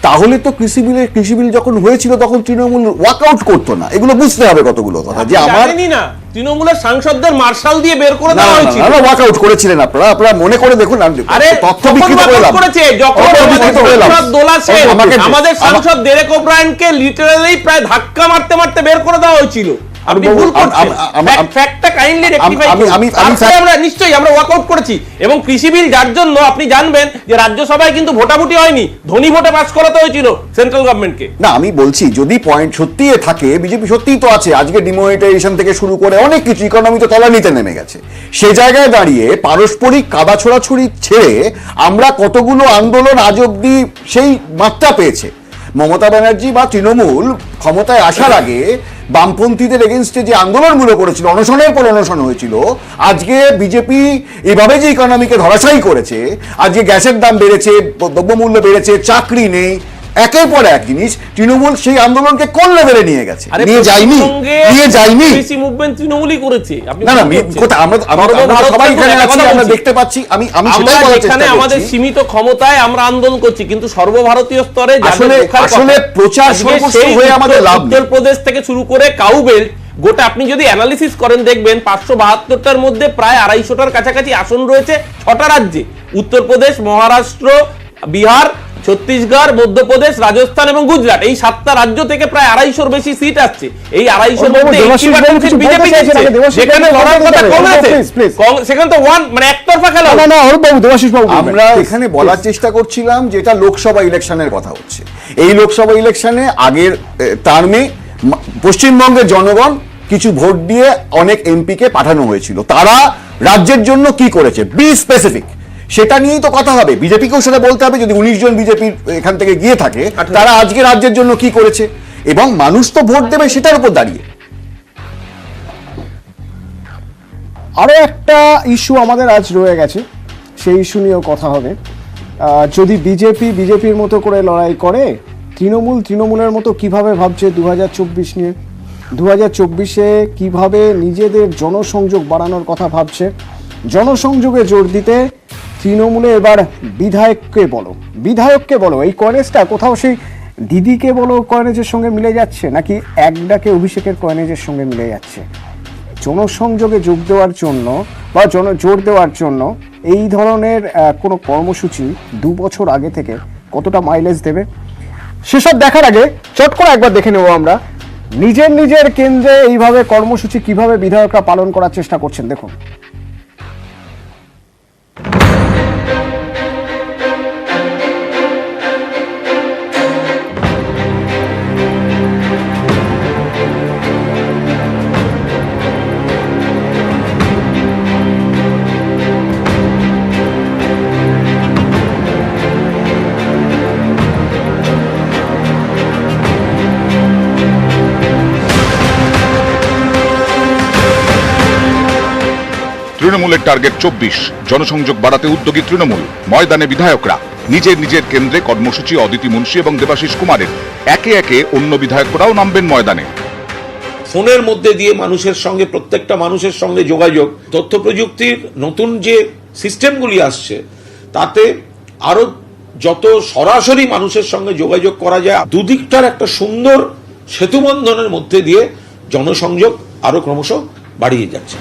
তাহলে তো কৃষি বিল যখন হয়েছিল তখন তৃণমূল ওয়াকআউট করতো না। এগুলো বুঝতে হবে কতগুলো কথা, যে আমার না তৃণমূলের সাংসদদের মার্শাল দিয়ে বের করে দেওয়া হয়েছিল। ওয়াকআউট করেছিলেন আপনারা মনে করে দেখুন। আরে তথ্য বিকৃত করেছে যখন আমাদের সাংসদ ডেরেক ওব্রায়েনকে লিটারালি প্রায় ধাক্কা মারতে মারতে বের করে দেওয়া হয়েছিল। আপনি ভুল করছেন, ফ্যাক্টটা কাইন্ডলি রেকটিফাই করুন। আমরা নিশ্চয়ই আমরা ওয়াকআউট করেছি, এবং কৃষি বিল যার জন্য আপনি জানবেন যে রাজ্যসভায় কিন্তু ভোটাভুটি হয়নি, ধনী ভোটে পাস করাতে হয়েছিল সেন্ট্রাল গভর্নমেন্টকে। না, আমি বলছি যদি পয়েন্ট সত্যি থাকে, বিজেপি সত্যিই তো আছে, আজকে ডিমনিটাইজেশন থেকে শুরু করে অনেক কিছু, ইকোনমি তো তলানিতে নেমে গেছে। সেই জায়গায় দাঁড়িয়ে পারস্পরিক কাদা ছোড়াছুড়ি ছেড়ে আমরা কতগুলো আন্দোলন আজ অব্দি সেই মাত্রা পেয়েছে। মমতা ব্যানার্জি বা তৃণমূল ক্ষমতায় আসার আগে বামপন্থীদের এগেনস্টে যে আন্দোলনগুলো করেছিল, অনশনের পর অনশন হয়েছিল, আজকে বিজেপি এভাবে যে ইকোনমিকে ধরাশায়ী করেছে, আজকে গ্যাসের দাম বেড়েছে, দ্রব্যমূল্য বেড়েছে, চাকরি নেই, একের পর এক জিনিস, তৃণমূল সেই আন্দোলনকে কোন লেভেলে নিয়ে গেছে? নিয়ে যায়নি। কৃষি মুভমেন্ট তৃণমূলই করেছে। না, আমরা সবাই এখানে আছি, আমরা দেখতে পাচ্ছি। আমি সেটাই বলার চেষ্টা করছি, আমাদের সীমিত ক্ষমতায় আমরা আন্দোলন করছি, কিন্তু সর্বভারতীয় স্তরে আসলে প্রচার সর্বস্ব হয়ে আমাদের লাভ নেই। উত্তরপ্রদেশ থেকে শুরু করে কাউ বেল্ট গোটা আপনি যদি অ্যানালিসিস করেন দেখবেন 572টার মধ্যে প্রায় 250টার কাছাকাছি আসন রয়েছে 6টা রাজ্যে, উত্তরপ্রদেশ, মহারাষ্ট্র, বিহার, ছত্তিশগড়, মধ্যপ্রদেশ, রাজস্থান এবং গুজরাট, এই 7টা রাজ্য থেকে প্রায় 250-র বেশি সিট আসছে। এই 250-র মধ্যে 80% বিজেপি জিতছে, যেখানে লড়ার কথা কংগ্রেস, সেখানে তো একতরফা খেলা। আমরা এখানে বলার চেষ্টা করছিলাম যে এটা লোকসভা ইলেকশনের কথা হচ্ছে। এই লোকসভা ইলেকশনে আগের টার্মে পশ্চিমবঙ্গের জনগণ কিছু ভোট দিয়ে অনেক এমপিকে পাঠানো হয়েছিল, তারা রাজ্যের জন্য কি করেছে, বি স্পেসিফিক, সেটা নিয়েই তো কথা হবে। বিজেপিকেও সেটা বলতে হবে, যদি 19 জন বিজেপি এখান থেকে গিয়ে থাকে, তারা আজকে রাজ্যের জন্য কি করেছে, এবং মানুষ তো ভোট দেবে সেটার উপর দাঁড়িয়ে। আরো একটা ইস্যু আমাদের আজ রয়ে গেছে, সেই ইস্যু নিয়েও কথা হবে। যদি বিজেপির মতো করে লড়াই করে, তৃণমূলের মতো কিভাবে ভাবছে 2024 নিয়ে, 2024-এ কিভাবে নিজেদের জনসংযোগ বাড়ানোর কথা ভাবছে, জনসংযোগে জোর দিতে তৃণমূলে এবার বিধায়ককে বলো, এই কয়েনেজটা কোথাও সেই দিদিকে বলো কয়েনেজের সঙ্গে মিলে যাচ্ছে, নাকি এক ডাকে অভিষেকের কয়েনেজের সঙ্গে মিলে যাচ্ছে? জনসংযোগে যোগ দেওয়ার জন্য বা জোর দেওয়ার জন্য এই ধরনের কোনো কর্মসূচি 2 বছর আগে থেকে কতটা মাইলেজ দেবে, সেসব দেখার আগে চট করে একবার দেখে নেব আমরা নিজের কেন্দ্রে এইভাবে কর্মসূচি কিভাবে বিধায়করা পালন করার চেষ্টা করছেন। দেখুন, তৃণমূলের টার্গেট 24, জনসংযোগ বাড়াতে উদ্যোগী তৃণমূল। ময়দানে বিধায়করা, নিজের কেন্দ্রে কর্মসূচি অদিতি মুন্সি এবং দেবাশিস কুমারের। একে একে অন্য বিধায়করাও নামবেন ময়দানে। ফোনের মধ্যে দিয়ে মানুষের সঙ্গে, প্রত্যেকটা মানুষের সঙ্গে যোগাযোগ, তথ্য প্রযুক্তির নতুন যে সিস্টেমগুলি আসছে, তাতে আরো যত সরাসরি মানুষের সঙ্গে যোগাযোগ করা যায়, দুদিকটার একটা সুন্দর সেতুবন্ধনের মধ্যে দিয়ে জনসংযোগ আরো ক্রমশ বাড়িয়ে যাচ্ছে।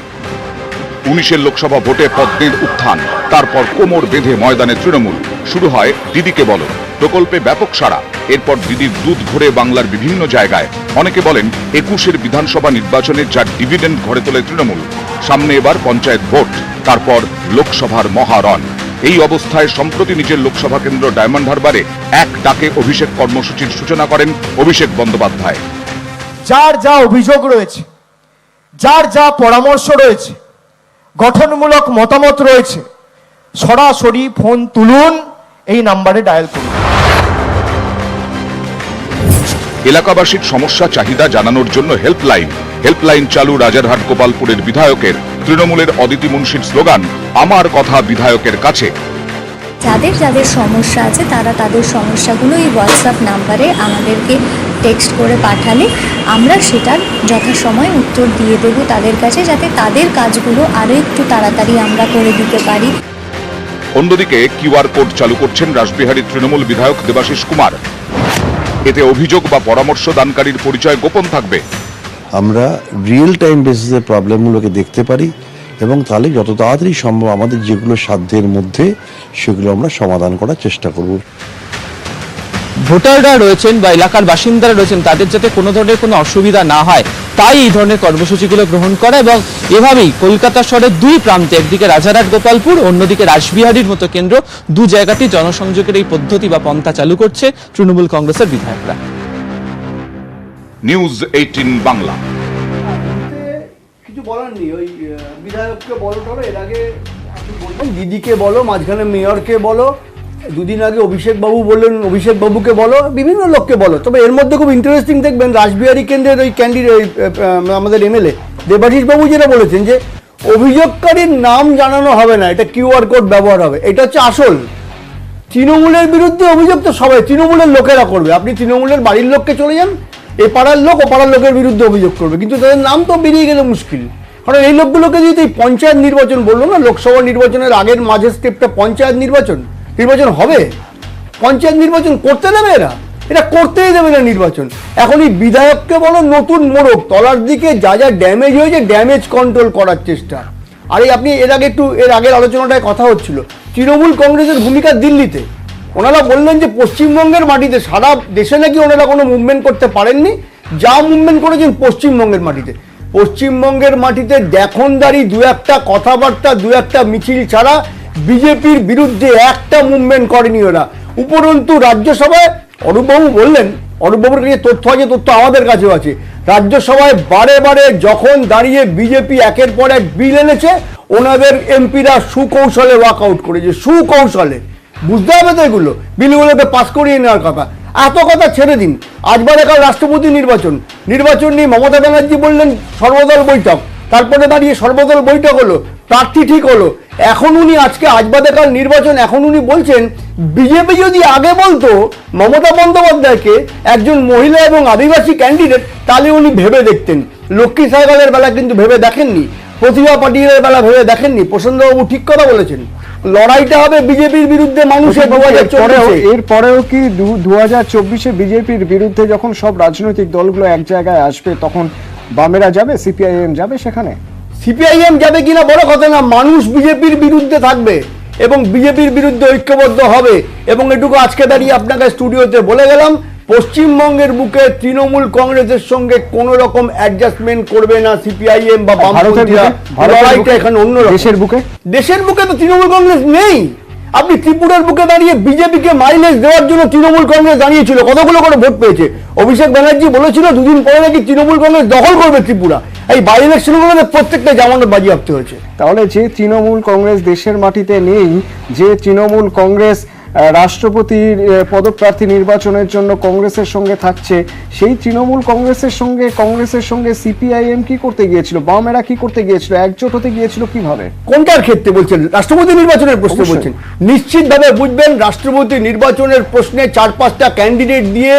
19-এর লোকসভা ভোটে পদ্মের উত্থান, তারপর কোমর বেঁধে ময়দানে তৃণমূল। শুরু হয় দিদিকে বলো প্রকল্পে ব্যাপক সাড়া, এরপর দিদির দুধ ঘরে বাংলার বিভিন্ন জায়গায়। অনেকে বলেন 21-এর বিধানসভা নির্বাচনে যা ডিভিডেন্ড ঘরে তোলে তৃণমূল। সামনে এবার পঞ্চায়েত ভোট, তারপর লোকসভার মহারণ। এই অবস্থায় সম্প্রতি নিজের লোকসভা কেন্দ্র ডায়মন্ড হারবারে এক ডাকে অভিষেক কর্মসূচির সূচনা করেন অভিষেক বন্দ্যোপাধ্যায়। যার যা অভিযোগ রয়েছে, যার যা পরামর্শ রয়েছে, গঠনমূলক মতামত রয়েছে, সরাসরি ফোন তুলুন, এই নাম্বারে ডায়াল করুন। এলাকাবাসীর সমস্যা চাহিদা জানানোর জন্য হেল্পলাইন চালু রাজারহাট গোপালপুরের বিধায়কের। তৃণমূলের অদিতি মুন্সির স্লোগান, আমার কথা বিধায়কের কাছে। যাদের যাদের সমস্যা আছে তারা তাদের সমস্যাগুলো এই হোয়াটসঅ্যাপ নাম্বারে আমাদেরকে টেক্সট করে পাঠালে আমরা সেটার যথাসময়ে উত্তর দিয়ে দেব তাদের কাছে, যাতে তাদের কাজগুলো আরও একটু তাড়াতাড়ি আমরা করে দিতে পারি। অন্যদিকে কিউআর কোড চালু করছেন রাসবিহারী তৃণমূল বিধায়ক দেবাশিস কুমার। এতে অভিযোগ বা পরামর্শ দানকারীর পরিচয় গোপন থাকবে। আমরা রিয়েল টাইম বেসিসে প্রবলেমগুলোকে দেখতে পারি এবং তাহলে যত তাড়াতাড়ি সম্ভব আমাদের যেগুলো সাধ্যের মধ্যে সেগুলো আমরা সমাধান করার চেষ্টা করব। ভোটাররা রয়েছেন বা এলাকার বাসিন্দারা রয়েছেন তাদের যাতে কোনো ধরনের কোনো অসুবিধা না হয় তাই এই ধরনের কর্মসূচিগুলো গ্রহণ করা, এবং এভাবেই কলকাতা শহরের দুই প্রান্তে, একদিকে রাজারহাট গোপালপুর, অন্যদিকে রাসবিহারীর মতো কেন্দ্র, দু জায়গাটি জনসংযোগের এই পদ্ধতি বা পন্থা চালু করছে তৃণমূল কংগ্রেসের বিধায়করা। নিউজ 18 বাংলা। কিছু বলার নেই, ওই বিধায়ককে বলো টলো, এর আগে দিদিকে বলো, মাঝখানে মেয়রকে বলো, দুদিন আগে অভিষেক বাবু বললেন অভিষেক বাবুকে বলো, বিভিন্ন লোককে বলো। তবে এর মধ্যে খুব ইন্টারেস্টিং দেখবেন রাসবিহারী কেন্দ্রের ওই ক্যান্ডিডেট আমাদের এমএলএ দেবাশিস বাবু যেটা বলেছেন যে অভিযোগকারীর নাম জানানো হবে না, এটা কিউআর কোড ব্যবহার হবে। এটা হচ্ছে আসল। তৃণমূলের বিরুদ্ধে অভিযোগ তো সবাই তৃণমূলের লোকেরা করবে। আপনি তৃণমূলের বাড়ির লোককে চলে যান, এ পাড়ার লোক ও পাড়ার লোকের বিরুদ্ধে অভিযোগ করবে, কিন্তু তাদের নাম তো বেরিয়ে গেলে মুশকিল। কারণ এই লোকগুলোকে যদি পঞ্চায়েত নির্বাচন বললো না, লোকসভা নির্বাচনের আগের মাঝের স্টেপটা পঞ্চায়েত নির্বাচন হবে, পঞ্চায়েত নির্বাচন করতে দেবে এরা করতেই দেবে না নির্বাচন। এখন এই বিধায়ককে বলো নতুন মোড়ক, তলার দিকে যা যা ড্যামেজ হয়েছে ড্যামেজ কন্ট্রোল করার চেষ্টা। আর এই আপনি এর আগের আলোচনাটায় কথা হচ্ছিল তৃণমূল কংগ্রেসের ভূমিকা দিল্লিতে। ওনারা বললেন যে পশ্চিমবঙ্গের মাটিতে, সারা দেশে নাকি ওনারা কোনো মুভমেন্ট করতে পারেননি, যা মুভমেন্ট করেছেন পশ্চিমবঙ্গের মাটিতে। পশ্চিমবঙ্গের মাটিতে দেখনদারি দু একটা কথাবার্তা, দু একটা মিছিল ছাড়া বিজেপির বিরুদ্ধে একটা মুভমেন্ট করেনি ওরা। উপরন্তু রাজ্যসভায় অরূপবাবু বললেন, অরূপবাবুর কাছে তথ্য আছে, তথ্য আমাদের কাছেও আছে, রাজ্যসভায় বারে বারে যখন দাঁড়িয়ে বিজেপি একের পর এক বিল এনেছে ওনাদের এমপিরা সুকৌশলে ওয়াকআউট করেছে, সুকৌশলে। বুঝতে হবে তো এগুলো, বিলগুলোকে পাস করিয়ে নেওয়ার কথা। এত কথা ছেড়ে দিন, আজবারে কাল রাষ্ট্রপতি নির্বাচন নিয়ে মমতা ব্যানার্জি বললেন সর্বদল বৈঠক, তারপরে দাঁড়িয়ে সর্বদল বৈঠক হলো, প্রার্থী ঠিক হলো। এখন উনি আজবাদে কাল নির্বাচন, এখন উনি বলছেন বিজেপি যদি আগে বলতো মমতা বন্দ্যোপাধ্যায়কে একজন মহিলা এবং আদিবাসী ক্যান্ডিডেট, তাহলে উনি ভেবে দেখতেন। লক্ষ্মী সাইকেলের বেলা কিন্তু ভেবে দেখেননি, প্রতিভা পাটিলের বেলা ভেবে দেখেননি। প্রসন্নবাবু ঠিক কথা বলেছেন, লড়াইটা হবে বিজেপির বিরুদ্ধে মানুষের। এরপরেও কি 2024-এ বিজেপির বিরুদ্ধে যখন সব রাজনৈতিক দলগুলো এক জায়গায় আসবে তখন বামেরা যাবে, সিপিআইএম যাবে সেখানে? সিপিআইএম যাবে কিনা বড় কথা না, মানুষ বিজেপির বিরুদ্ধে থাকবে এবং বিজেপির বিরুদ্ধে ঐক্যবদ্ধ হবে। এবং এটুকু আজকে দাঁড়িয়ে আপনাকে স্টুডিওতে বলে গেলাম, পশ্চিমবঙ্গের বুকে তৃণমূল কংগ্রেসের সঙ্গে কোন রকম অ্যাডজাস্টমেন্ট করবে না সিপিআইএম বা বামপন্থীরা। লড়াইটা এখানে অন্য দেশের বুকে তো তৃণমূল কংগ্রেস নেই। আপনি ত্রিপুরার বুকে দাঁড়িয়ে বিজেপিকে মাইলেজ দেওয়ার জন্য তৃণমূল কংগ্রেস দাঁড়িয়েছিল, কতগুলো করে ভোট পেয়েছে। অভিষেক ব্যানার্জি বলেছিল দুদিন পরে নাকি তৃণমূল কংগ্রেস দখল করবে ত্রিপুরা। এই বাই ইলেকশনগুলোতে প্রত্যেকটা জামানত বাজিয়াপ্ত হয়েছে। তাহলে যে তৃণমূল কংগ্রেস দেশের মাটিতে নেই, যে তৃণমূল কংগ্রেস রাষ্ট্রপতির পদপ্রার্থী নির্বাচনের জন্য কংগ্রেসের সঙ্গে থাকছে, সেই তৃণমূল কংগ্রেসের সঙ্গে সিপিআইএম কি করতে গিয়েছিল, বামেরা কি করতে গিয়েছিল, একজোট হতে গিয়েছিল কিভাবে? কোনটার ক্ষেত্রে বলছেন? রাষ্ট্রপতি নির্বাচনের প্রশ্ন বলছেন? নিশ্চিতভাবে বুঝবেন, রাষ্ট্রপতি নির্বাচনের প্রশ্নে 4-5টা ক্যান্ডিডেট দিয়ে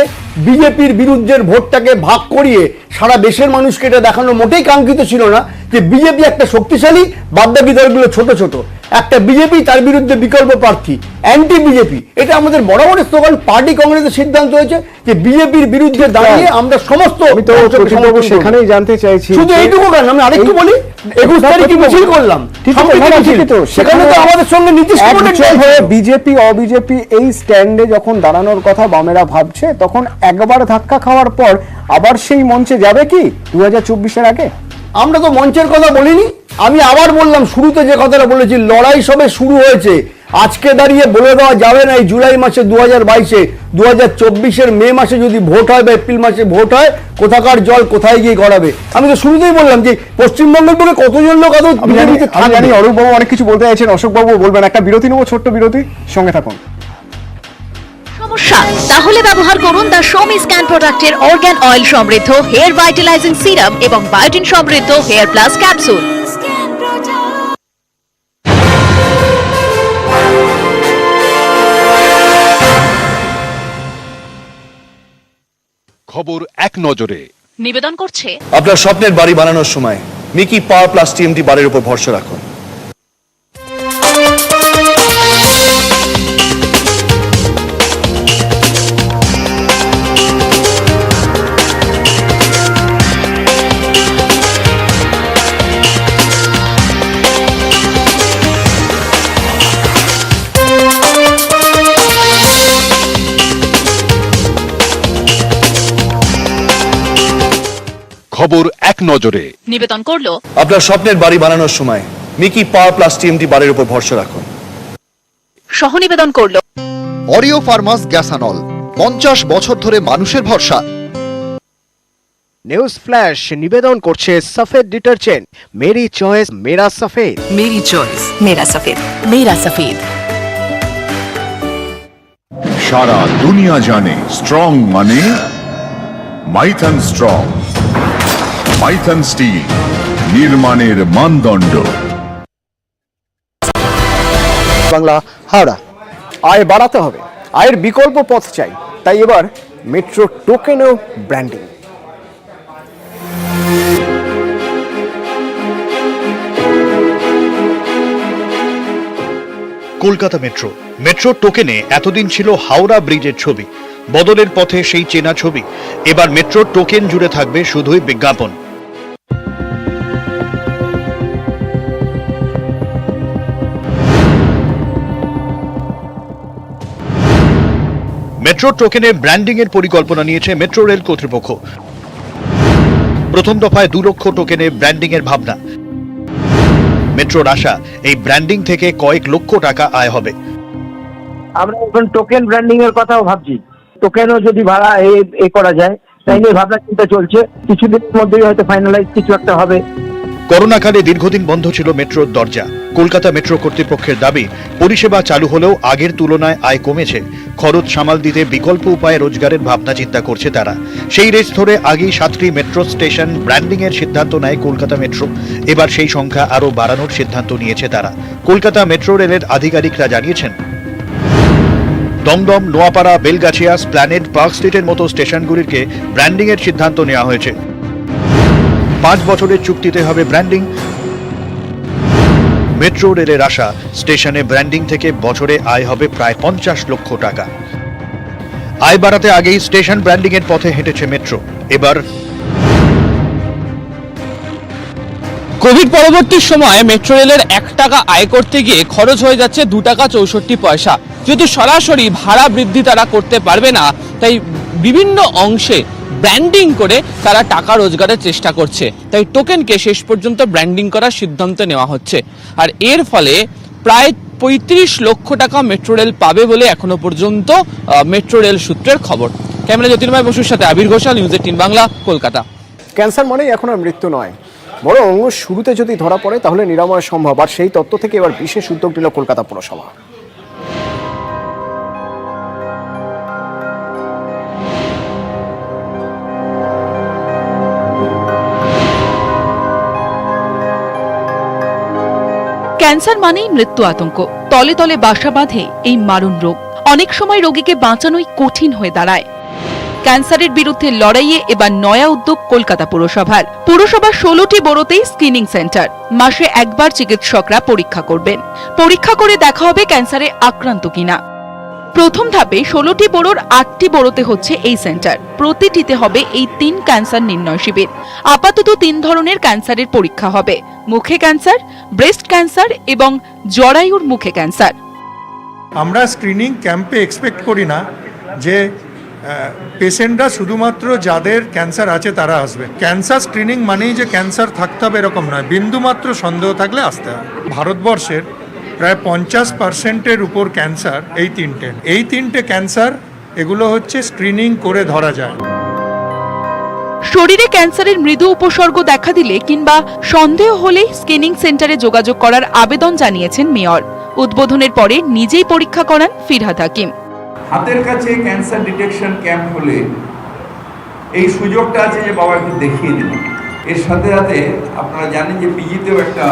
বিজেপির বিরুদ্ধের ভোটটাকে ভাগ করিয়ে সারা দেশের মানুষকে এটা দেখানো মোটেই কাঙ্ক্ষিত ছিল না যে বিজেপি একটা শক্তিশালী, বাদবাকি দলগুলো ছোট ছোট। একটা বিজেপি, তার বিরুদ্ধে বিকল্প প্রার্থী, অ্যান্টি বিজেপি। এটা আমাদের বরাবরের স্লোগান। পার্টি কংগ্রেসের সিদ্ধান্ত হয়েছে যে বিজেপির বিরুদ্ধে দাঁড়িয়ে আমরা সমস্ত। সেখানেই জানতে চাইছি, শুধু এইটুকু কেন, আমি আরেকটু বলি, 21 তারিখে মিছিল করলাম, সেখানে তো আমাদের সঙ্গে নীতিশ বিজেপি অবিজেপি এই স্ট্যান্ডে যখন দাঁড়ানোর কথা বামেরা ভাবছে, তখন একবার ধাক্কা খাওয়ার পর আবার সেই মঞ্চে যাবে কি 2024-এর আগে? আমরা তো মঞ্চের কথা বলিনি, আমি আবার বললাম শুরুতে যে কথাটা বলেছি, লড়াই সবে শুরু হয়েছে। আজকে দাঁড়িয়ে বলে দেওয়া যাবে না এই জুলাই মাসে 2022-এ 2024-এর মে মাসে যদি ভোট হয় বা এপ্রিল মাসে ভোট হয় কোথাকার জল কোথায় গিয়ে গড়াবে। আমি তো শুরুতেই বললাম যে পশ্চিমবঙ্গের বুকে কতজন লোক আদৌ আমি জানি অরূপবাবু অনেক কিছু বলতে চাইছেন, অশোকবাবু বলবেন। একটা বিরতি নেবো, ছোট্ট বিরতি, সঙ্গে থাকুন। সমস্যা? তাহলে ব্যবহার করুন দ্য শোমি স্ক্যান প্রোডাক্টের অর্গান অয়েল সমৃদ্ধ হেয়ার ভাইটালাইজিং সিরাম এবং বায়োটিন সমৃদ্ধ হেয়ার প্লাস ক্যাপসুল। খবর এক নজরে নিবেদন করছে আপনার স্বপ্নের বাড়ি বানানোর সময় মিকি পাওয়ার প্লাস টিএমটি বাড়ির উপর ভরসা রাখুন। খবর এক নজরে নিবেদন করলো আপনার স্বপ্নের বাড়ি বানানোর সময় মিকি পাওয়ার প্লাস টিএমটি বাড়ির উপর ভরসা রাখুন। সহ নিবেদন করলো অরিও ফার্মাস গ্যাসানল, 50 বছর ধরে মানুষের ভরসা। নিউজ ফ্ল্যাশ নিবেদন করছে সফেদ ডিটারজেন্ট, মেরি চয়েস মেরা সফেদ। মেরি চয়েস মেরা সফেদ, মেরা সফেদ। সারা দুনিয়া জানে স্ট্রং মানে মাইথন স্ট্রং। মাইথন স্টিল, নির্মাণের মানদণ্ড। বাংলা, হাওড়া। আয় বাড়াতে হবে, আয়ের বিকল্প পথ চাই, তাই এবার মেট্রো টোকেনও ব্র্যান্ডিং। কলকাতা মেট্রো। মেট্রো টোকেনে এতদিন ছিল হাওড়া ব্রিজের ছবি, বদলের পথে সেই চেনা ছবি। এবার মেট্রো টোকেন জুড়ে থাকবে শুধুই বিজ্ঞাপন। মেট্রো টোকেনে ব্র্যান্ডিং এর পরিকল্পনা নিয়েছে মেট্রো রেল কর্তৃপক্ষ। প্রথম দফায় 2 লক্ষ টোকেনে ব্র্যান্ডিং এর ভাবনা। মেট্রোর আশা এই ব্র্যান্ডিং থেকে কয়েক লক্ষ টাকা আয় হবে। আমরা এখন টোকেন ব্র্যান্ডিং এর কথাও ভাবছি, টোকেনও যদি ভাড়া এ করা যায়, তাই নিয়ে ভাবনা চিন্তা চলছে। কিছুদিনের মধ্যেই হয়তো ফাইনালাইজ কিছু একটা হবে। করোনাকালে দীর্ঘদিন বন্ধ ছিল মেট্রোর দরজা। কলকাতা মেট্রো কর্তৃপক্ষের দাবি, পরিষেবা চালু হলেও আগের তুলনায় আয় কমেছে। খরচ সামাল দিতে বিকল্প উপায়ে রোজগারের ভাবনা চিন্তা করছে তারা। সেই রেস ধরে আগেই 7টি মেট্রো স্টেশন ব্র্যান্ডিং এর সিদ্ধান্ত নেয় কলকাতা মেট্রো। এবার সেই সংখ্যা আরও বাড়ানোর সিদ্ধান্ত নিয়েছে তারা। কলকাতা মেট্রো রেলের আধিকারিকরা জানিয়েছেন, দমদম, নোয়াপাড়া, বেলগাছিয়া, স্প্ল্যানেড, পার্ক স্ট্রিটের মতো স্টেশনগুলিকে ব্র্যান্ডিং এর সিদ্ধান্ত নেওয়া হয়েছে। 5 বছরের চুক্তিতে হবে ব্র্যান্ডিং। মেট্রো রেলের আশা, স্টেশনে ব্র্যান্ডিং থেকে বছরে আয় হবে প্রায় 50 লক্ষ টাকা। আয় বাড়াতে আগেই স্টেশন ব্র্যান্ডিং এর পথে হেঁটেছে মেট্রো। এবার কোভিড পরবর্তী সময়ে মেট্রো রেলের 1 টাকা আয় করতে গিয়ে খরচ হয়ে যাচ্ছে 2 টাকা 64 পয়সা। যেহেতু সরাসরি ভাড়া বৃদ্ধি তারা করতে পারবে না, তাই বিভিন্ন অংশে ব্র্যান্ডিং করে তারা টাকা রোজগারের চেষ্টা করছে। তাই টোকেনকে শেষ পর্যন্ত ব্র্যান্ডিং করার সিদ্ধান্ত নেওয়া হচ্ছে। আর এর ফলে প্রায় 35 লক্ষ টাকা মেট্রো রেল পাবে বলে এখনো পর্যন্ত মেট্রো রেল সূত্রের খবর। ক্যামেরা জ্যোতির্ময় বসুর সাথে আবির ঘোষাল, নিউজ 18 বাংলা, কলকাতা। ক্যান্সার মানেই এখন আর মৃত্যু নয়, বরং শুরুতে যদি ধরা পড়ে তাহলে নিরাময় সম্ভব। আর সেই তত্ত্ব থেকে এবার বিশেষ উদ্যোগ নিল কলকাতা পুরসভা। ক্যান্সার মানেই মৃত্যু আতঙ্ক, তলে তলে বাসা বাঁধে এই মারণ রোগ। অনেক সময় রোগীকে বাঁচানোই কঠিন হয়ে দাঁড়ায়। ক্যান্সারের বিরুদ্ধে লড়াইয়ে এবার নয়া উদ্যোগ কলকাতা পুরসভার। পুরসভার 16টি বড়োতেই স্ক্রিনিং সেন্টার। মাসে একবার চিকিৎসকরা পরীক্ষা করবেন। পরীক্ষা করে দেখা হবে ক্যান্সারে আক্রান্ত কিনা। প্রথম ধাপে 16টি বড়োর 8টি বড়োতে হচ্ছে এই সেন্টার। প্রতিটিতে হবে এই 3 ক্যান্সার নির্ণয় শিবির। আপাতত 3 ধরনের ক্যান্সারের পরীক্ষা হবে: মুখে ক্যান্সার, ব্রেস্ট ক্যান্সার এবং জরায়ুর মুখে ক্যান্সার। আমরা স্ক্রিনিং ক্যাম্পে এক্সপেক্ট করি না যে পেশেন্টরা শুধুমাত্র যাদের ক্যান্সার আছে তারা আসবে। ক্যান্সার স্ক্রিনিং মানেই যে ক্যান্সার থাকতে হবে এরকম নয়, বিন্দুমাত্র সন্দেহ থাকলে আসতে হবে। ভারতবর্ষের প্রায় 50%-এর উপর ক্যান্সার এই তিনটে ক্যান্সার এগুলো হচ্ছে স্ক্রিনিং করে ধরা যায়। শরীরে ক্যান্সারের মৃদু উপসর্গ দেখা দিলে কিংবা সন্দেহ হলেই স্ক্রিনিং সেন্টারে যোগাযোগ করার আবেদন জানিয়েছেন মেয়র। উদ্বোধনের পরে নিজেই পরীক্ষা করান ফিরহাদ হাকিম। হাতের কাছে ক্যান্সার ডিটেকশন ক্যাম্প হলে এই সুযোগটা আছে যে বাবা একটু দেখিয়ে দিন। এর সাথে সাথে আপনারা জানেন যে পিজিতেও একটা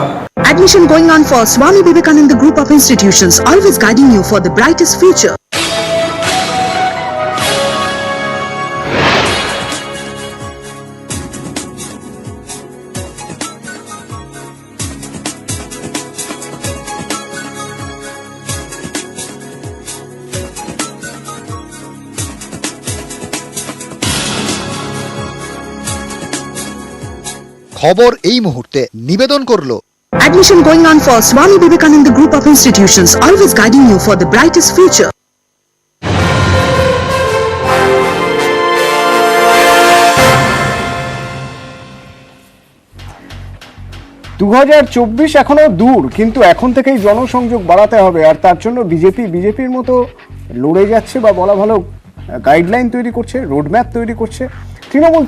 Admission going on for Swami Vivekananda Group of Institutions, always guiding you for the brightest future. খবর এই মুহূর্তে নিবেদন করলো Admission going on for Swami Vivekananda Group of Institutions, always guiding you for the brightest future. এখনো দূর, কিন্তু এখন থেকেই জনসংযোগ বাড়াতে হবে। আর তার জন্য বিজেপির মতো লড়ে যাচ্ছে, বা বলা ভালো গাইডলাইন তৈরি করছে, রোডম্যাপ তৈরি করছে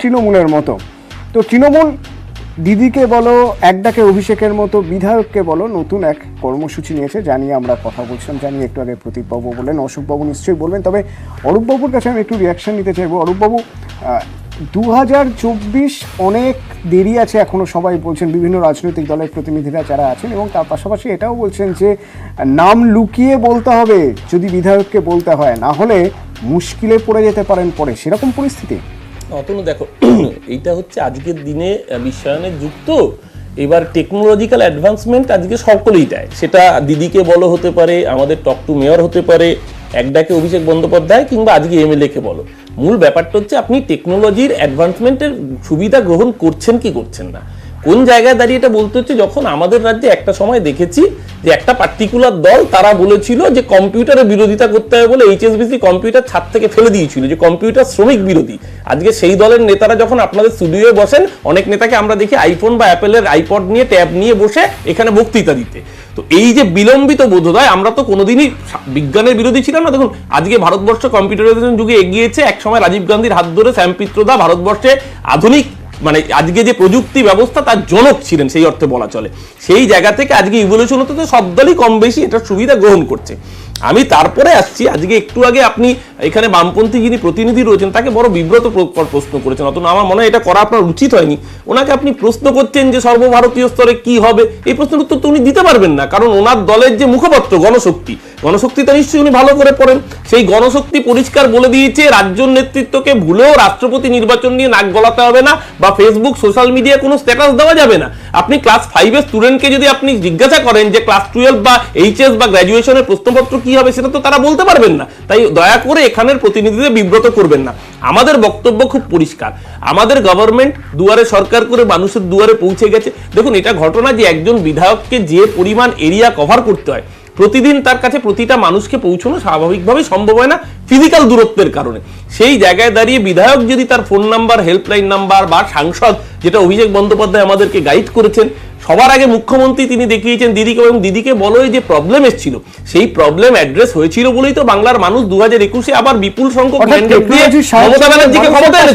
তৃণমূলের মতো। তো তৃণমূল দিদিকে বলো, এক ডাকে অভিষেকের মতো বিধায়ককে বলো, নতুন এক কর্মসূচি নিয়েছে, জানিয়ে আমরা কথা বলছিলাম। জানিয়ে একটু আগে প্রদীপবাবু বললেন, অশোকবাবু নিশ্চয়ই বলবেন। তবে অরূপবাবুর কাছে আমি একটু রিয়াকশন নিতে চাইবো। অরূপবাবু, 2024 অনেক দেরি আছে এখনো, সবাই বলছেন, বিভিন্ন রাজনৈতিক দলের প্রতিনিধিরা যারা আছেন, এবং তার পাশাপাশি এটাও বলছেন যে নাম লুকিয়ে বলতে হবে যদি বিধায়ককে বলতে হয়, না হলে মুশকিলে পড়ে যেতে পারেন পরে, সেরকম পরিস্থিতি। অতনু দেখো, এইটা হচ্ছে আজকের দিনে বিশ্বায়নের যুগ। তো এবার টেকনোলজিক্যাল অ্যাডভান্সমেন্ট আজকে সকলেই দেয়, সেটা দিদিকে বলো হতে পারে, আমাদের টক টু মেয়র হতে পারে, এক ডাকে অভিষেক বন্দ্যোপাধ্যায়, কিংবা আজকে এমএলএ কে বলো। মূল ব্যাপারটা হচ্ছে আপনি টেকনোলজির অ্যাডভান্সমেন্টের সুবিধা গ্রহণ করছেন কি করছেন না। কোন জায়গায় দাঁড়িয়ে এটা বলতে হচ্ছে, যখন আমাদের রাজ্যে একটা সময় দেখেছি যে একটা পার্টিকুলার দল তারা বলেছিল যে কম্পিউটারের বিরোধিতা করতে হবে বলে এইচএসবিসি কম্পিউটার ছাদ থেকে ফেলে দিয়েছিল, যে কম্পিউটার শ্রমিক বিরোধী। আজকে সেই দলের নেতারা যখন আপনাদের স্টুডিওয়ে বসেন, অনেক নেতাকে আমরা দেখি আইফোন বা অ্যাপেলের আইপড নিয়ে ট্যাব নিয়ে বসে এখানে বক্তৃতা দিতে। তো এই যে বিলম্বিত বোধোদয়, আমরা তো কোনোদিনই বিজ্ঞানের বিরোধী ছিলাম না। দেখুন আজকে ভারতবর্ষ কম্পিউটারাইজেশন যুগে এগিয়েছে। এক সময় রাজীব গান্ধীর হাত ধরে শ্যাম পিত্রদা ভারতবর্ষে আধুনিক আজকে যে প্রযুক্তি ব্যবস্থা তার জনক ছিলেন, সেই অর্থে বলা চলে। সেই জায়গা থেকে আজকে ইভলিউশন হতে তো সব দলই কম বেশি এটার সুবিধা গ্রহণ করছে। আমি তারপরে আসছি, আজকে একটু আগে আপনি এখানে বামপন্থী যিনি প্রতিনিধি রয়েছেন তাকে বড় বিব্রত প্রশ্ন করেছেন। অত আমার মনে হয় এটা করা আপনার উচিত হয়নি। ওনাকে আপনি প্রশ্ন করছেন যে সর্বভারতীয় স্তরে কি হবে, এই প্রশ্নের উত্তর তো উনি দিতে পারবেন না, কারণ ওনার দলের যে মুখপত্র গণশক্তিটা নিশ্চয়ই উনি ভালো করে পড়েন। সেই গণশক্তি পরিষ্কার বলে দিয়েছে রাজ্য নেতৃত্বকে ভুলেও রাষ্ট্রপতি নির্বাচন নিয়ে নাক গলাতে হবে না, বা ফেসবুক সোশ্যাল মিডিয়ায় কোনো স্ট্যাটাস দেওয়া যাবে না। আপনি ক্লাস 5-এর স্টুডেন্টকে যদি আপনি জিজ্ঞাসা করেন যে ক্লাস 12 বা এইচএস বা গ্র্যাজুয়েশনের প্রশ্নপত্র কি হবে, সেটা তো তারা বলতে পারবেন না। তাই দয়া করে এখানের প্রতিনিধিদের বিব্রত করবেন না। আমাদের বক্তব্য খুব পরিষ্কার, আমাদের গভর্নমেন্ট দুয়ারে সরকার করে মানুষের দুয়ারে পৌঁছে গেছে। দেখুন, এটা ঘটনা যে একজন বিধায়ককে যে পরিমাণ এরিয়া কভার করতে হয়, প্রতিদিন তার কাছে প্রতিটা মানুষকে পৌঁছানো স্বাভাবিকভাবে সম্ভব হয় না ফিজিক্যাল দূরত্বের কারণে। সেই জায়গায় দাঁড়িয়ে বিধায়ক যদি তার ফোন নাম্বার, হেল্পলাইন নাম্বার, বা সাংসদ, যেটা অভিষেক বন্দ্যোপাধ্যায় আমাদেরকে গাইড করেছেন, সবার আগে মুখ্যমন্ত্রী তিনি দেখিয়েছেন দিদিকে, এবং দিদিকে বলো যে প্রবলেম এসেছিল, সেই প্রবলেম অ্যাড্রেস হয়েছিল বলেই তো বাংলার মানুষ 2021-এ আবার বিপুল সংখ্যক ম্যান্ডেট দিয়ে মমতা ব্যানার্জিকে ক্ষমতায়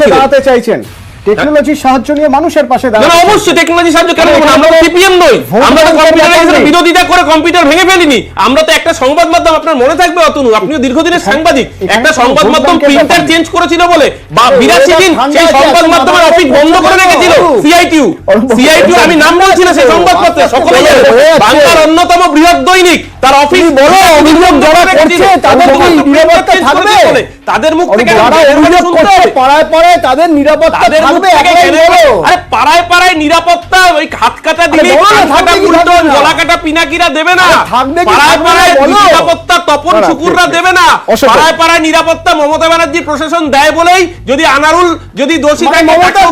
এনেছিলেন। টেকনোলজির সাহায্য নিয়ে মানুষের পাশে দাঁড়ানো। অবশ্যই টেকনোলজি সাহায্য কেন করব না? আমরা সিপিএম নই, আমরা তো কম্পিউটারাইজেশনের বিরোধিতা করে কম্পিউটার ভেঙে ফেলিনি। আমরা তো একটা সংবাদ মাধ্যম, আপনার মনে থাকবে অতনু, আপনিও দীর্ঘদিনের সাংবাদিক, একটা সংবাদ মাধ্যম প্রিন্টার চেঞ্জ করেছিল বলে 82 দিন সেই সংবাদ মাধ্যমের অফিস বন্ধ করে রেখেছিল সিআইটিউ। আমি নাম বলছি না, সেই সংবাদপত্রে সকলেই জানে, বাংলার অন্যতম বৃহৎ দৈনিক, তার অফিস বড় অভিযোগ যারা করছে তাদের নিরাপত্তা থাকবে, তাদের মুখ থেকে অভিযোগ করছে পাড়ায় পাড়ায় তাদের নিরাপত্তা থাকবে। আরে পাড়ায় পাড়ায় নিরাপত্তা ওই হাত কাটা দিলে কাটা কুলটন গলা কাটা পিনাকিরা দেবে না। পাড়ায় পাড়ায় নিরাপত্তা তপন শুকুররা দেবে না। পাড়ায় পাড়ায় নিরাপত্তা মমতা ব্যানার্জি প্রশাসন দেয় বলেই যদি আনারুল যদি দোষী থাকে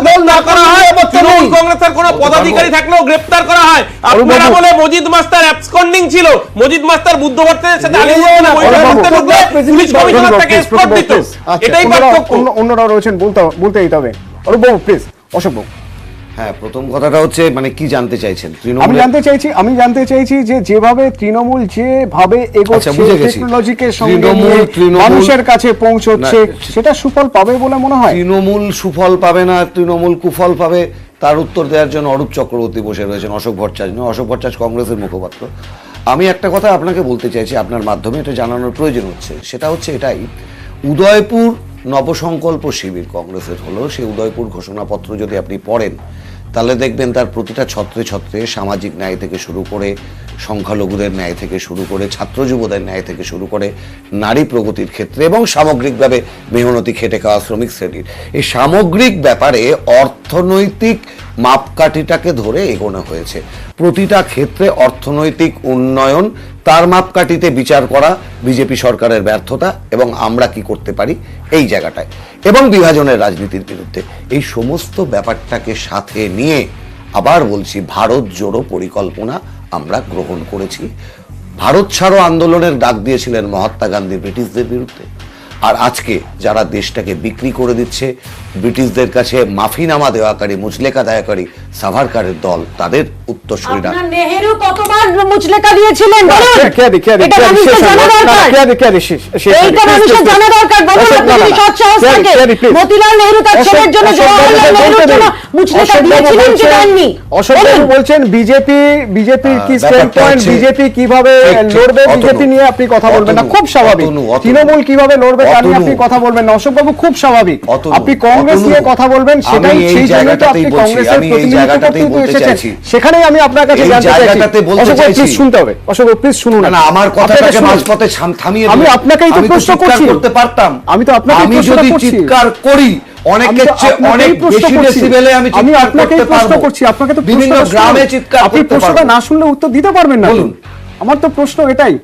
গ্রেফতার করা হয়, তৃণমূল কংগ্রেসের কোনো পদাধিকারী থাকলেও গ্রেফতার করা হয়। আপনারা বলে মজিদ মাস্টার অ্যাবসকন্ডিং ছিল, মজিদ মাস্টার বুদ্ধ ভট্টাচার্যের সাথে আলিগড়ে বৈঠক করতে ঢুকলে পুলিশ কমিশনার তাকে এসকর্ট দিত। এটাই পার্থক্য। অন্যরা রয়েছেন, বলতে দিতে হবে। অরূপবাবু প্লিজ। অশোকবাবু, হ্যাঁ, প্রথম কথাটা হচ্ছে মানে কি জানতে চাইছেন? আমি জানতে চাইছি যে যেভাবে তৃণমূল যেভাবে এগোচ্ছে, টেকনোলজিকে সঙ্গে নিয়ে মানুষের কাছে পৌঁছচ্ছে, সেটা সুফল পাবে বলে মনে হয়? তৃণমূল সুফল পাবে না, তৃণমূল কুফল পাবে, তার উত্তর দেওয়ার জন্য অরূপ চক্রবর্তী বসে রয়েছেন, অশোক ভট্টাচার্য নয়। অশোক ভট্টাচার্য কংগ্রেসের মুখপাত্র। আমি একটা কথা আপনাকে বলতে চাইছি, আপনার মাধ্যমে এটা জানানোর প্রয়োজন হচ্ছে, সেটা হচ্ছে এটাই, উদয়পুর নবসংকল্প শিবির কংগ্রেসের হলো, সেই উদয়পুর ঘোষণাপত্র যদি আপনি পড়েন তাহলে দেখবেন তার প্রতিটা ছত্রে ছত্রে সামাজিক ন্যায় থেকে শুরু করে, সংখ্যালঘুদের ন্যায় থেকে শুরু করে, ছাত্র যুবদের ন্যায় থেকে শুরু করে, নারী প্রগতির ক্ষেত্রে এবং সামগ্রিকভাবে মেহনতি খেটে খাওয়া শ্রমিক শ্রেণীর এই সামগ্রিক ব্যাপারে অর্থনৈতিক মাপকাঠিটাকে ধরে এগোনো হয়েছে। প্রতিটা ক্ষেত্রে অর্থনৈতিক উন্নয়ন, তার মাপকাঠিতে বিচার করা বিজেপি সরকারের ব্যর্থতা এবং আমরা কি করতে পারি এই জায়গাটায়, এবং বিভাজনের রাজনীতির বিরুদ্ধে এই সমস্ত ব্যাপারটাকে সাথে নিয়ে আবার বলছি, ভারত জোড়ো পরিকল্পনা আমরা গ্রহণ করেছি। ভারত ছাড়ো আন্দোলনের ডাক দিয়েছিলেন মহাত্মা গান্ধী ব্রিটিশদের বিরুদ্ধে, আর আজকে যারা দেশটাকে বিক্রি করে দিচ্ছে, ব্রিটিশদের কাছে মাফিনামা দেওয়াকারী, মুচলেকা দেওয়াকারী সাভারকারের দল, তাদের উত্তরসূরিরা। নেহেরু কতবার মুচলেকা দিয়েছিলেন বলুন? এটা মানুষের জানা দরকার। বলুন, আপনি যদি সৎ সাহস থাকে, মতিলাল নেহেরু তার ছেলের জন্য, জওহরলাল নেহেরুর জন্য মুচলেকা দিয়েছিলেন কি দেননি? অশোকবাবু বলছেন বিজেপির কি স্ট্যান্ড পয়েন্ট, বিজেপি কিভাবে লড়বে, বিজেপি নিয়ে আপনি কথা বলবেন না, খুব স্বাভাবিক। তৃণমূল কিভাবে লড়বে তা নিয়ে আপনি কথা বলবেন না, অশোকবাবু, খুব স্বাভাবিক। আপনি কংগ্রেস নিয়ে কথা বলবেন, সেটাই সেই জায়গাটা আপনি কংগ্রেসের প্রতিনিধিত্ব করতে এসেছেন, সেখানেই আমি আপনার কাছে জানতে চাইছি। অশোক, প্লিজ শুনতে হবে। অশোক, প্লিজ শুনুন না, আমার কথাটাকে মাঝপথে থামিয়ে আমি আপনাকেই তো প্রশ্ন করছি, করতে পারতাম। আমি তো আপনাকে যদি চিৎকার করি অনেকের চেয়ে অনেক বেশি ডেসিবেলে আমি আপনাকেই প্রশ্ন করছি, আপনাকে তো বিভিন্ন গ্রামে চিৎকার আপনি প্রশ্নটা না শুনলে উত্তর দিতে পারবেন না। আমার তো প্রশ্ন এটাই,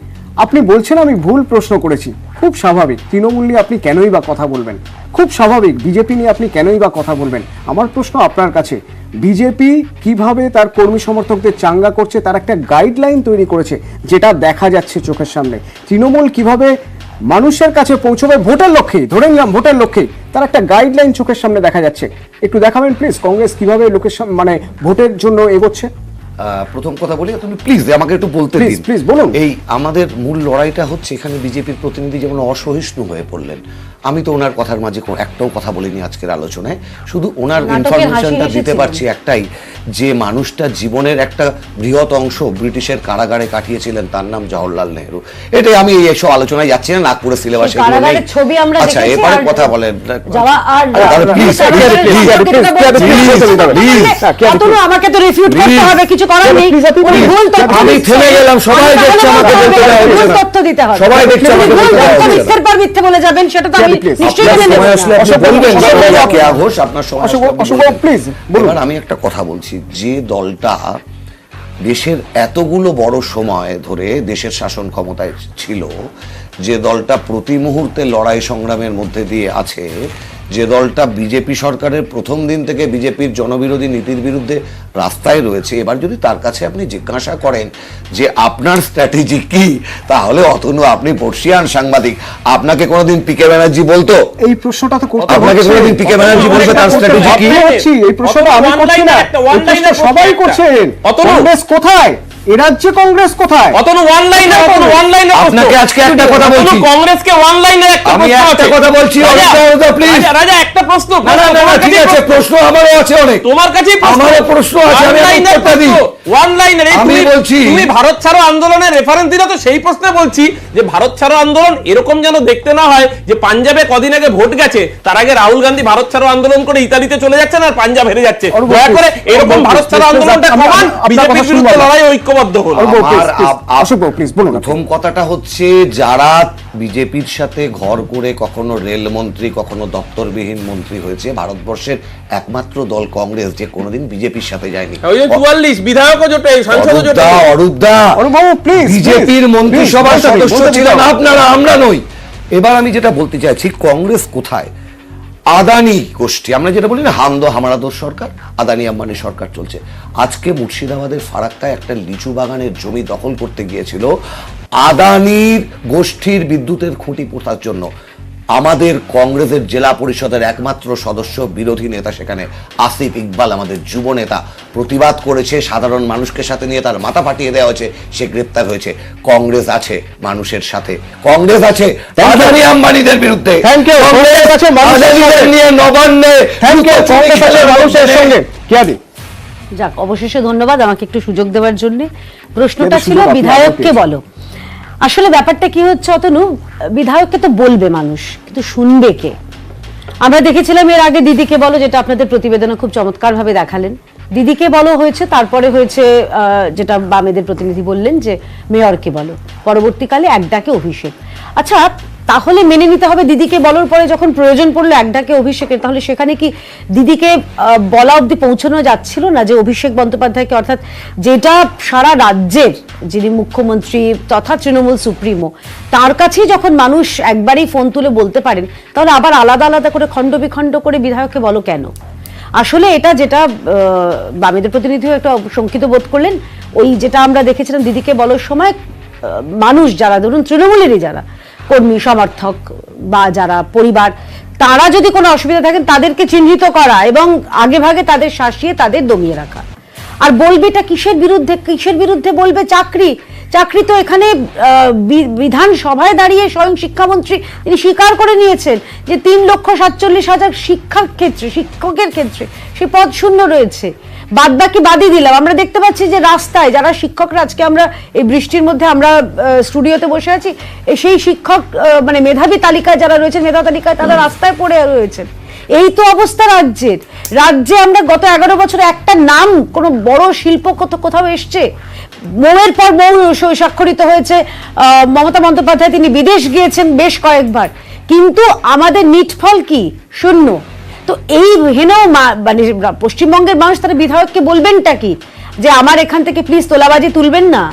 আপনি বলছেন আমি ভুল প্রশ্ন করেছি, খুব স্বাভাবিক। তৃণমূল নিয়ে আপনি কেনই বা কথা বলবেন, খুব স্বাভাবিক। বিজেপি নিয়ে আপনি কেনই বা কথা বলবেন। আমার প্রশ্ন আপনার কাছে, বিজেপি কিভাবে তার কর্মী সমর্থকদের চাঙ্গা করছে, তার একটা গাইডলাইন তৈরি করেছে যেটা দেখা যাচ্ছে চোখের সামনে। তৃণমূল কিভাবে মানুষের কাছে পৌঁছবে ভোটের লক্ষ্যে, ধরে নিলাম ভোটের লক্ষ্যে, তার একটা গাইডলাইন চোখের সামনে দেখা যাচ্ছে। একটু দেখাবেন প্লিজ, কংগ্রেস কিভাবে লোকের মানে ভোটের জন্য এগোচ্ছে? প্রথম কথা বলি, তুমি প্লিজ আমাকে একটু বলতে দিন। প্লিজ বলুন। এই আমাদের মূল লড়াইটা হচ্ছে, এখানে বিজেপির প্রতিনিধি যেমন অসহিষ্ণু হয়ে পড়লেন, আমি তো ওনার কথার মাঝে একটাও কথা বলিনি আজকের আলোচনায়, শুধু ওনার ইনফরমেশনটা দিতে পারছি একটাই, যে মানুষটা জীবনের একটা বৃহৎ অংশ ব্রিটিশের কারাগারে কাটিয়েছিলেন, তার নাম জওহরলাল নেহেরু। এটাই আমি এইসব আলোচনায় যাচ্ছি না, নাগপুরের সিলেবাসে। আচ্ছা, এবারে কথা বলেন। আমাকে তো রিফিউট করতে হবে, কিছু করার নেই। আমি থেমে গেলাম, সবাই দেখছে আমাকে বলতে হবে, তথ্য দিতে হবে, সবাই দেখছে আমাকে বলতে হবে। মিথ্যের পর মিথ্যে বলে যাবেন, সেটা তো আমি নিশ্চয়ই মেনে নেব। এবার আমি একটা কথা বলছি, যে দলটা দেশের এতগুলো বড় সময় ধরে দেশের শাসন ক্ষমতায় ছিল, যে দলটা প্রতি মুহূর্তে লড়াই সংগ্রামের মধ্যে দিয়ে আছে, যে দলটা বিজেপি সরকারের প্রথম দিন থেকে বিজেপির জনবিরোধী নীতির বিরুদ্ধে রাস্তায় রয়েছে, এবার যদি তার কাছে আপনি জিজ্ঞাসা করেন যে আপনার স্ট্র্যাটেজি কি, তাহলে অতনু, আপনি বর্ষিয়ান সাংবাদিক, আপনাকে কোনোদিন পিকে ব্যানার্জি বলতো? এই প্রশ্নটা তো করতে আপনাকে কোনোদিন পিকে ব্যানার্জি বলতো তার স্ট্র্যাটেজি কি? এই প্রশ্নটা আমি করছি না, এই প্রশ্ন সবাই করছেন। কংগ্রেস কোথায়? এ রাজ্যে কংগ্রেস কোথায়? আপনাকে আজকে একটা কথা বলছি, কংগ্রেসকে ওয়ান লাইনে আমি একটা কথা বলছি, রাজা একটা প্রশ্ন, ঠিক আছে, প্রশ্ন আমারও আছে অনেক, তোমার কাছে আমারও প্রশ্ন আছে, আমি উত্তরটা দিই। ওয়ান লাইনের আমি বলছি, তুমি ভারত ছাড়ো আন্দোলনের রেফারেন্স দিলে, তো সেই প্রশ্নে বলছি যে ভারত ছাড়ো আন্দোলন এরকম যেন দেখতে না হয় যে পাঞ্জাবে কদিন আগে ভোট গেছে, তার আগে রাহুল গান্ধী ভারত ছাড়ো আন্দোলন করে ইতালিতে চলে যাচ্ছেন আর পাঞ্জাব হেরে যাচ্ছে। দয়া করে এরকম ভারত ছাড়ো আন্দোলনটা কমান, বিজেপির বিরুদ্ধে লড়াই ঐক্যবদ্ধ হল। প্রথম কথাটা হচ্ছে, যারা বিজেপির সাথে ঘর করে কখনো রেলমন্ত্রী, কখনো দপ্তরবিহীন মন্ত্রী হয়েছে, ভারতবর্ষের একমাত্র দল কংগ্রেস যে কোনোদিন বিজেপির সাথে যায়নি। বিজেপির মন্ত্রিসভার সদস্য ছিলেন আপনারা, আমরা নই। এবার আমি যেটা বলতে চাইছি, কংগ্রেস কোথায়? আদানি গোষ্ঠী, আমরা যেটা বলি না, হামদো হামারাদোর সরকার, আদানি আম্বানি সরকার চলছে। আজকে মুর্শিদাবাদের ফারাক্কায় একটা লিচু বাগানের জমি দখল করতে গিয়েছিল আদানির গোষ্ঠীর বিদ্যুতের খুঁটি পোঁতার জন্য। আমাদের কংগ্রেসের জেলা পরিষদের একমাত্র সদস্য বিরোধী নেতা সেখানে আসিফ ইকবাল, আমাদের যুব নেতা, প্রতিবাদ করেছে, সাধারণ মানুষকে সাথে নিয়ে তার মাথা ফাটিয়ে দেওয়া হয়েছে, সে গ্রেপ্তার হয়েছে। কংগ্রেস আছে মানুষের সাথে, কংগ্রেস আছে আদানি আম্বানিদের বিরুদ্ধে, কংগ্রেস আছে মানুষের নিয়ে নবান্নে, কংগ্রেস আছে মানুষের সঙ্গে। যাক, অবশেষে ধন্যবাদ আমাকে একটু সুযোগ দেওয়ার জন্য। প্রশ্নটা ছিল বিধায়ককে বলো। আসলে ব্যাপারটা কি হচ্ছে অতনু, বিধায়ককে তো বলবে মানুষ, কিন্তু শুনবে কে? আমরা দেখেছিলাম এর আগে দিদিকে বলো, যেটা আপনাদের প্রতিবেদনে খুব চমৎকার ভাবে দেখালেন। দিদিকে বলো হয়েছে, তারপরে হয়েছে যেটা বামেদের প্রতিনিধি বললেন যে মেয়রকে বলো, পরবর্তীকালে এক ডাকে অভিষেক। আচ্ছা, তাহলে মেনে নিতে হবে দিদিকে বলার পরে যখন প্রয়োজন পড়লো এক ডাকে অভিষেকের, তাহলে সেখানে কি দিদিকে বলা অবধি পৌঁছানো যাচ্ছিল না যে অভিষেক বন্দ্যোপাধ্যায়কে, অর্থাৎ যেটা সারা রাজ্যের যিনি মুখ্যমন্ত্রী তথা তৃণমূল সুপ্রিমো, তার কাছেই যখন মানুষ একবারেই ফোন তুলে বলতে পারেন, তাহলে আবার আলাদা আলাদা করে খণ্ড বিখণ্ড করে বিধায়ককে বলো কেন? আসলে এটা যেটা বামেদের প্রতিনিধিও একটা শঙ্কিত বোধ করলেন, ওই যেটা আমরা দেখেছিলাম দিদিকে বলার সময় মানুষ যারা ধরুন তৃণমূলেরই যারা কর্মী সমর্থক বা যারা পরিবার, তারা যদি কোনো অসুবিধা থাকেন তাদেরকে চিহ্নিত করা এবং আগে ভাগে তাদের শাসিয়ে তাদের দমিয়ে রাখা। আর বলবে এটা কিসের বিরুদ্ধে? কিসের বিরুদ্ধে বলবে? চাকরি তো এখানে বিধানসভায় দাঁড়িয়ে স্বয়ং শিক্ষামন্ত্রী তিনি স্বীকার করে নিয়েছেন যে 3,47,000 শিক্ষার ক্ষেত্রে, শিক্ষকের ক্ষেত্রে সে পদ শূন্য রয়েছে। বাদবাকি বাদই দিলাম, আমরা দেখতে পাচ্ছি যে রাস্তায় যারা শিক্ষকরা, আজকে আমরা এই বৃষ্টির মধ্যে আমরা স্টুডিওতে বসে আছি, সেই শিক্ষক মানে মেধাবী তালিকায় যারা রয়েছেন, মেধা তালিকায় তারা রাস্তায় পড়ে রয়েছেন। এই তো অবস্থা রাজ্যে আমরা গত 11 বছরে একটা নাম কোনো বড় শিল্প কোথাও এসছে? মৌয়ের পর মৌ স্বাক্ষরিত হয়েছে, মমতা বন্দ্যোপাধ্যায় তিনি বিদেশ গিয়েছেন বেশ কয়েকবার, কিন্তু আমাদের নিটফল কি? শূন্য। তো এই হেনেও মানে পশ্চিমবঙ্গের মানুষ তারা বিধায়ককে বলবেনটা কি? যে আমার এখান থেকে প্লিজ তোলাবাজি তুলবেন না,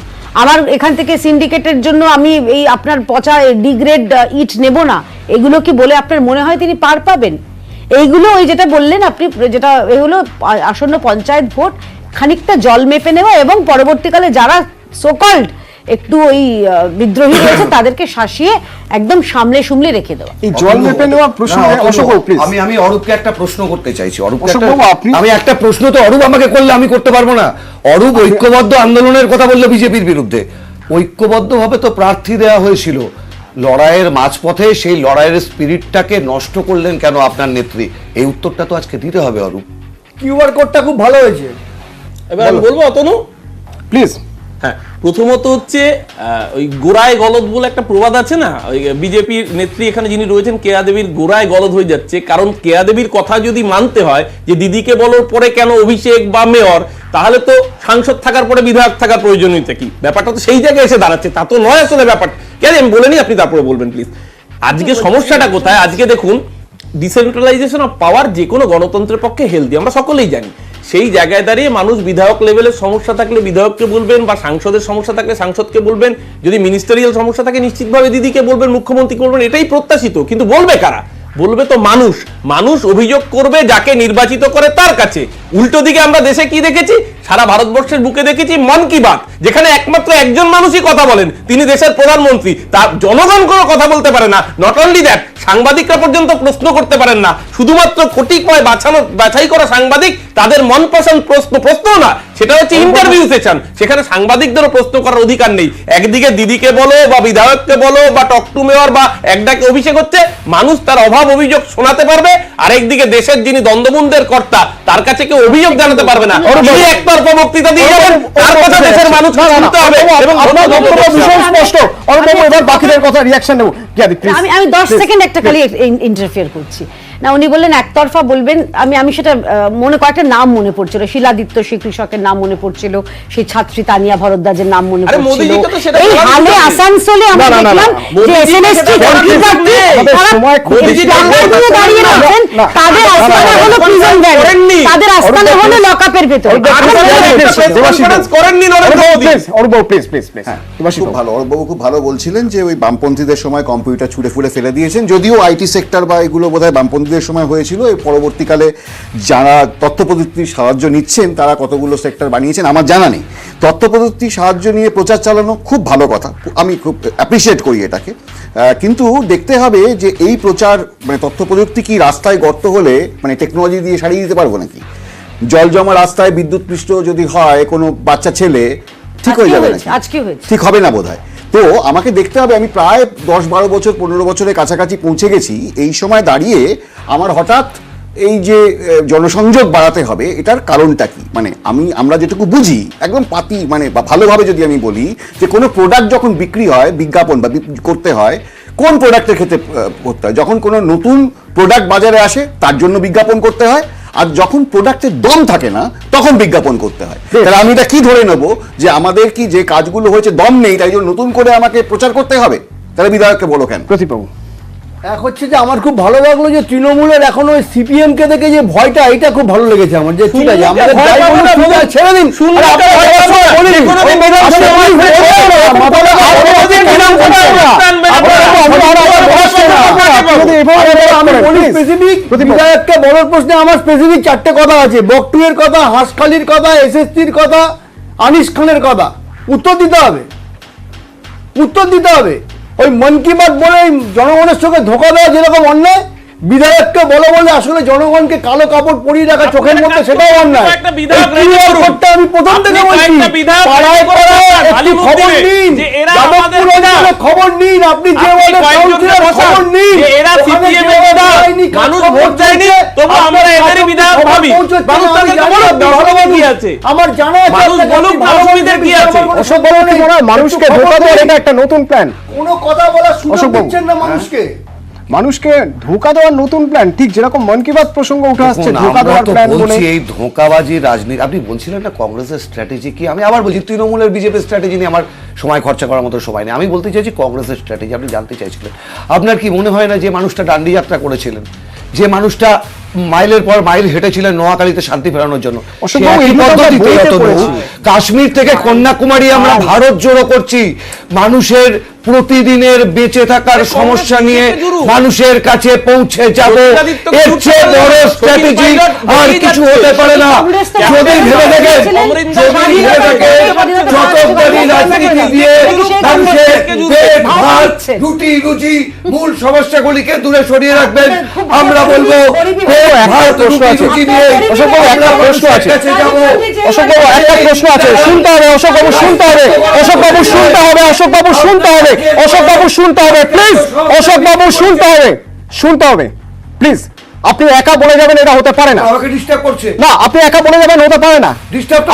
আমার এখান থেকে সিন্ডিকেটের জন্য আমি এই আপনার পচা ডিগ্রেড ইট নেব না, এগুলো কি বলে আপনার মনে হয় তিনি পার পাবেন? এইগুলো ওই যেটা বললেন আপনি, যেটা এগুলো আসন্ন পঞ্চায়েত ভোট খানিকটা জল মেপে নেওয়া এবং পরবর্তীকালে যারা সোকল্ড একটু ওই বিদ্রোহী রয়েছে তাদেরকে শাসিয়ে একদম সামলে সুমলে রেখে দেওয়া। এই জল মেপে নেওয়া প্রশ্ন আমি অরূপকে একটা প্রশ্ন করতে চাইছি। আমি একটা প্রশ্ন তো অরূপ আমাকে করলে আমি করতে পারবো না। অরূপ ঐক্যবদ্ধ আন্দোলনের কথা বললো বিজেপির বিরুদ্ধে, ঐক্যবদ্ধভাবে তো প্রার্থী দেওয়া হয়েছিল, লড়াইয়ের মাঝপথে সেই লড়াইয়ের স্পিরিটটাকে নষ্ট করলেন কেন আপনার নেত্রী? এই উত্তরটা তো আজকে দিতে হবে অরূপ। কিউআর কোডটা খুব ভালো হয়েছে। এবার আমি বলবো অতনু প্লিজ। হ্যাঁ, প্রথমত হচ্ছে ওই গোড়ায় গলদ বলে একটা প্রবাদ আছে না, ওই বিজেপির নেত্রী এখানে যিনি রয়েছেন কেয়া দেবীর গোড়ায় গলদ হয়ে যাচ্ছে। কারণ কেয়া দেবীর কথা যদি মানতে হয় যে দিদিকে বলার পরে কেন অভিষেক বা মেয়র, তাহলে তো সাংসদ থাকার পরে বিধায়ক থাকার প্রয়োজনীয়তা কি? ব্যাপারটা তো সেই জায়গায় এসে দাঁড়াচ্ছে, তা তো নয় আসলে ব্যাপারটা। কেন আমি বলে নি, আপনি তারপরে বলবেন প্লিজ। আজকে সমস্যাটা কোথায়? আজকে দেখুন, ডিসেন্ট্রালাইজেশন অফ পাওয়ার যে কোনো গণতন্ত্রের পক্ষে হেলদি, আমরা সকলেই জানি। সেই জায়গায় দাঁড়িয়ে মানুষ বিধায়ক লেভেলের সমস্যা থাকলে বিধায়ককে বলবেন, বা সাংসদের সমস্যা থাকলে সাংসদকে বলবেন, যদি মিনিস্টারিয়াল সমস্যা থাকে নিশ্চিতভাবে দিদিকে বলবেন, মুখ্যমন্ত্রীকে বলবেন, এটাই প্রত্যাশিত। কিন্তু বলবে কারা? বলবে তো মানুষ। মানুষ অভিযোগ করবে যাকে নির্বাচিত করে তার কাছে। উল্টো দিকে আমরা দেশে কি দেখেছি? সারা ভারতবর্ষের বুকে দেখেছি মন কি বাত, যেখানে একমাত্র একজন মানুষই কথা বলেন, তিনি দেশের প্রধানমন্ত্রী। তার জনগণ কোনো কথা বলতে পারে না। নট অনলি দ্যাট, সাংবাদিকরা পর্যন্ত প্রশ্ন করতে পারেন না। শুধুমাত্র কটিকয় বাছাই করা সাংবাদিক, তাদের মন পছন্দ প্রশ্ন না, সেটা হচ্ছে ইন্টারভিউ সেশন, সেখানে সাংবাদিকদেরও প্রশ্ন করার অধিকার নেই। একদিকে দিদিকে বলো বা বিধায়ককে বলো বা টক টু মেয়র বা একডাকে অভিষেক হচ্ছে, মানুষ তার অভাব অভিযোগ শোনাতে পারবে। আরেকদিকে দেশের যিনি দ্বন্দ্বমুন্দের কর্তা, তার কাছে কেউ অভিযোগ জানাতে পারবে না। তিনি একতরফা বক্তৃতা দিয়ে যাবেন, তার কথা দেশের মানুষ শুনতে হবে। এবং আপনার বক্তব্য ভীষণ স্পষ্ট। অরূপবাবু, এবার বাকিদের কথা রিঅ্যাকশন নেব। আমি 10 সেকেন্ড একটা খালি ইন্টারফেয়ার করছি না। উনি বললেন একতরফা বলবেন, আমি সেটা কয়েকটা নাম মনে পড়ছিল, শিলাদিত্য সেই কৃষকের নাম মনে পড়ছিল, সেই ছাত্রী তানিয়া ভরদ্বাজের নাম মনে পড়ছিল। এই হালে আসানসোলে আমরা দেখলাম যে এসএমএসটি কর্তৃপক্ষ দাঁড়িয়ে রয়েছেন, তাদের আস্তানা হলো প্রিজন ভ্যান, তাদের আস্তানা হলো লকআপের ভেতর। খুব ভালো, অরূপবাবু খুব ভালো বলছিলেন যে ওই বামপন্থীদের সময় কম্পিউটার ছুড়ে ফুড়ে ফেলে দিয়েছেন, যদিও আইটি সেক্টর বা এগুলো বোধহয় বামপন্থী কোভিডের সময় হয়েছিল, এই পরবর্তীকালে যারা তথ্য প্রযুক্তির সাহায্য নিচ্ছেন তারা কতগুলো সেক্টর বানিয়েছেন আমার জানা নেই। তথ্য প্রযুক্তির সাহায্য নিয়ে প্রচার চালানো খুব ভালো কথা, আমি খুব অ্যাপ্রিসিয়েট করি এটাকে, কিন্তু দেখতে হবে যে এই প্রচার মানে তথ্য প্রযুক্তি কি রাস্তায় গর্ত হলে মানে টেকনোলজি দিয়ে সারিয়ে দিতে পারবো নাকি? জল জমা রাস্তায় বিদ্যুৎ পৃষ্ঠ যদি হয় কোনো বাচ্চা ছেলে ঠিক হয়ে যাবে নাকি? আজকে হয়েছে, ঠিক হবে না বোধহয়। তো আমাকে দেখতে হবে, আমি প্রায় 10-12 বছর 15 বছরের কাছাকাছি পৌঁছে গেছি, এই সময় দাঁড়িয়ে আমার হঠাৎ এই যে জনসংযোগ বাড়াতে হবে, এটার কারণটা কি? মানে আমরা যেটুকু বুঝি একদম পাতি মানে ভালোভাবে যদি আমি বলি যে কোনো প্রোডাক্ট যখন বিক্রি হয় বিজ্ঞাপন বা করতে হয়, কোন প্রোডাক্টের ক্ষেত্রে করতে হয়? যখন কোনো নতুন প্রোডাক্ট বাজারে আসে তার জন্য বিজ্ঞাপন করতে হয়, আর যখন প্রোডাক্টের দম থাকে না তখন বিজ্ঞাপন করতে হয়। তাহলে আমি এটা কি ধরে নেব যে আমাদের কি যে কাজগুলো হয়েছে দম নেই তাই জন্য নতুন করে আমাকে প্রচার করতে হবে? তাহলে বিধায়ককে বলো কেন? প্রতিবাবু, এক হচ্ছে যে আমার খুব ভালো লাগলো যে তৃণমূলের এখন ওই সিপিএম কে দেখে যে ভয়টা, এটা খুব ভালো লেগেছে আমার, যে ঠিক আছে আমাদের ছেড়ে দিন, বিধায়ককে বলার প্রশ্নে আমার স্পেসিফিক 4টে কথা আছে। বকটুয়ের কথা, হাঁসখালির কথা, এসএসসির কথা, আনিস খানের কথা। উত্তর দিতে হবে, উত্তর দিতে হবে। ওই মন কি বাত বলে জনগণের সঙ্গে ধোঁকা দেওয়া যেরকম অন্যায়, বিধায়ককে বলে আসলে জনগণকে কালো কাপড় পরিয়ে রাখা চোখের মধ্যে, সেটাও অন্যায়। আমি প্রথম থেকে বলছি, পাড়ায় পাড়ায় একটি খবর নিন, যাদবপুর অঞ্চলে খবর নিন, আপনি যে ওয়ার্ডের কাউন্সিলর খবর নিন, মানুষ ভোট দেয়নি তবু আমরা এদেরই বিধায়ক ভাবি, মানুষ তাদেরকে বলুন ভালোভাবে কি আছে, আমার জানা আছে, মানুষ বলুন ভালোভাবে কি আছে। অশোক বাবু কি মনে হয় মানুষকে ধোঁকা দেওয়ার এটা একটা নতুন প্ল্যান? কোনো কথা বলার সুযোগ দিচ্ছেন না মানুষকে ধোঁকা দেওয়ার নতুন প্ল্যান, ঠিক যেরকম মন কি বাত প্রসঙ্গ উঠে আসছে ধোঁকা দেওয়ার প্ল্যান বলে। এই ধোঁকাবাজি রাজনীতি আপনি বলছিলেন না কংগ্রেসের স্ট্র্যাটেজি কি, আমি আবার বলছি তৃণমূলের বিজেপির স্ট্র্যাটেজি নিয়ে আমার সময় খরচা করার মতো সময় নেই। আমি বলতে চাইছি কংগ্রেসের স্ট্র্যাটেজি আপনি জানতে চাইছিলেন। আপনার কি মনে হয় না যে মানুষটা ডান্ডি যাত্রা করেছিলেন, যে মানুষটা মাইলের পর মাইল হেঁটেছিলেন নোয়াখালীতে শান্তি ফেরানোর জন্য, কাশ্মীর থেকে কন্যাকুমারী আমরা ভারত জোড়ো করছি, মানুষের প্রতিদিনের বেঁচে থাকার সমস্যা নিয়ে মানুষের কাছে পৌঁছে যাব, এর চেয়ে বড় স্ট্র্যাটেজি আর কিছু হতে পারে না। যদি ভেবে দেখেন, চটকদারি রাজনীতি দিয়ে মানুষের পেট ভাত রুটি রুজি মূল সমস্যাগুলিকে দূরে সরিয়ে রাখবেন, আমরা বলবো একটা প্রশ্ন আছে, শুনতে হবে অশোক বাবু, শুনতে হবে অশোক বাবু, শুনতে হবে অশোক বাবু, শুনতে হবে অশোক বাবু, শুনতে হবে প্লিজ অশোক বাবু, শুনতে হবে, শুনতে হবে প্লিজ। আপনি একা বলে যাবেন এটা হতে পারে না, আমাকে ডিস্টার্ব করছে না আপনি একা বলে যাবেন হতে পারে না,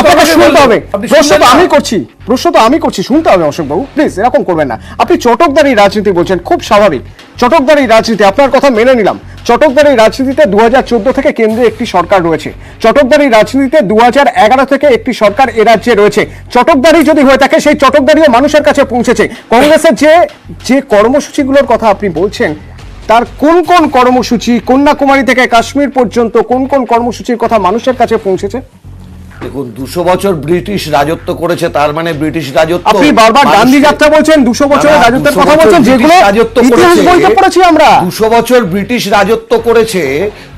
আপনাকে শুনতে হবে। প্রশ্ন তো আমি করছি, প্রশ্ন তো আমি করছি, শুনতে হবে অশোক বাবু প্লিজ, এরকম করবেন না। আপনি চটকদারি রাজনীতি বলছেন, খুব স্বাভাবিক, চটকদারি রাজনীতি আপনার কথা মেনে নিলাম। চটকদারি রাজনীতিতে 2014 থেকে কেন্দ্রে একটি সরকার রয়েছে, চটকদারি রাজনীতিতে 2011 থেকে একটি সরকার এ রাজ্যে রয়েছে। চটকদারি যদি হয়ে থাকে সেই চটকদারিও মানুষের কাছে পৌঁছেছে। কংগ্রেসের যে কর্মসূচিগুলোর কথা আপনি বলছেন তার কোন কোন কর্মসূচি, কন্যাকুমারী থেকে কাশ্মীর পর্যন্ত কোন কোন কর্মসূচির কথা মানুষের কাছে পৌঁছেছে? দেখুন 200 বছর ব্রিটিশ রাজত্ব করেছে, তার মানে ব্রিটিশ রাজত্ব, আপনি বারবার গান্ধী যাত্রা বলছেন, 200 বছরের রাজত্বের কথা বলছেন, যেগুলো ইতিহাস বইতে পড়েছি আমরা। 200 বছর ব্রিটিশ রাজত্ব করেছে,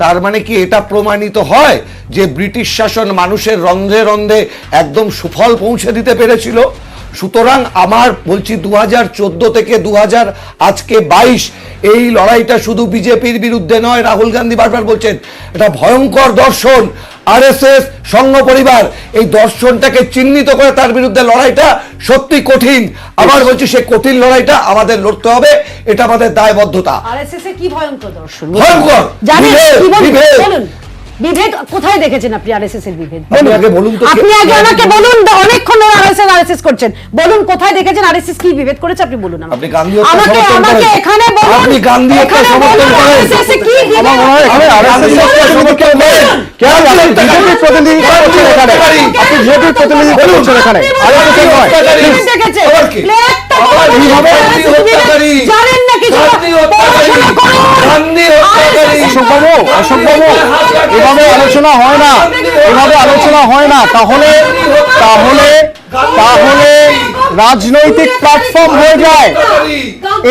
তার মানে কি এটা প্রমাণিত হয় যে ব্রিটিশ শাসন মানুষের রন্ধে রন্ধে একদম সুফল পৌঁছে দিতে পেরেছিল? সুতরাং আমার বলছি 2014 থেকে 2000 আজকে 22 এই লড়াইটা শুধু বিজেপির বিরুদ্ধে নয়, রাহুল গান্ধী বারবার বলছেন এটা ভয়ঙ্কর দর্শন, আরএসএস সংঘ পরিবার, এই দর্শনটাকে চিহ্নিত করে তার বিরুদ্ধে লড়াইটা সত্যি কঠিন। আবার বলছি সেই কঠিন লড়াইটা আমাদের লড়তে হবে, এটা আমাদের দায়বদ্ধতা। আরএসএস এর কি ভয়ঙ্কর দর্শন? ভয়ঙ্কর বলুন, বিভেদ কোথায় দেখেছেন আপনি? আরএসএস এর বিভেদ আপনি আগে বলুন তো, আপনি আগে আমাকে বলুন, অনেকক্ষণ আরএসএস করছেন, বলুন কোথায় দেখেছেন আরএসএস কি বিভেদ করেছে আপনি বলুন আমাকে। আপনি গান্ধী হত্যা সমর্থন করেন, এখানে বলুন, আপনি গান্ধী হত্যা সমর্থন করেন, আরএসএস কি বিভেদ? আমার মনে হয় এখানে আরএসএস এর সমর্থন করেন, কেন আপনি বিজেপি প্রতিনিধি করছেন এখানে, আপনি বিজেপি প্রতিনিধি করছেন এখানে, আরএসএস এর নয় দেখেছে জানেন না কিছু? অশোক বাবু এভাবে আলোচনা হয় না, এভাবে আলোচনা হয় না। তাহলে তাহলে তাহলে রাজনৈতিক প্ল্যাটফর্ম হয়ে যায়,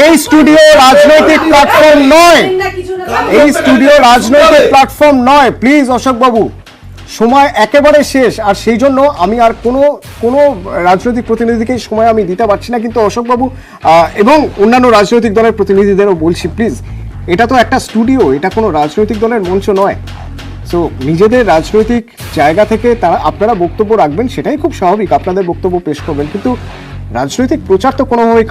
এই স্টুডিও রাজনৈতিক প্ল্যাটফর্ম নয়। এই স্টুডিও রাজনৈতিক প্ল্যাটফর্ম নয়, প্লিজ অশোক বাবু, সময় একেবারে শেষ। আর সেই জন্য আমি আর কোনো রাজনৈতিক প্রতিনিধিকে সময় আমি দিতে পারছি না, কিন্তু অশোক বাবু এবং অন্যান্য রাজনৈতিক দলের প্রতিনিধিদেরও বলছি, প্লিজ, এটা তো একটা স্টুডিও, এটা কোনো রাজনৈতিক দলের মঞ্চ নয়। সো নিজেদের রাজনৈতিক জায়গা থেকে আপনারা বক্তব্য রাখবেন, সেটাই খুব স্বাভাবিক, আপনাদের বক্তব্য পেশ করবেন, কিন্তু রাজনৈতিক প্রচার তো কোনোভাবেই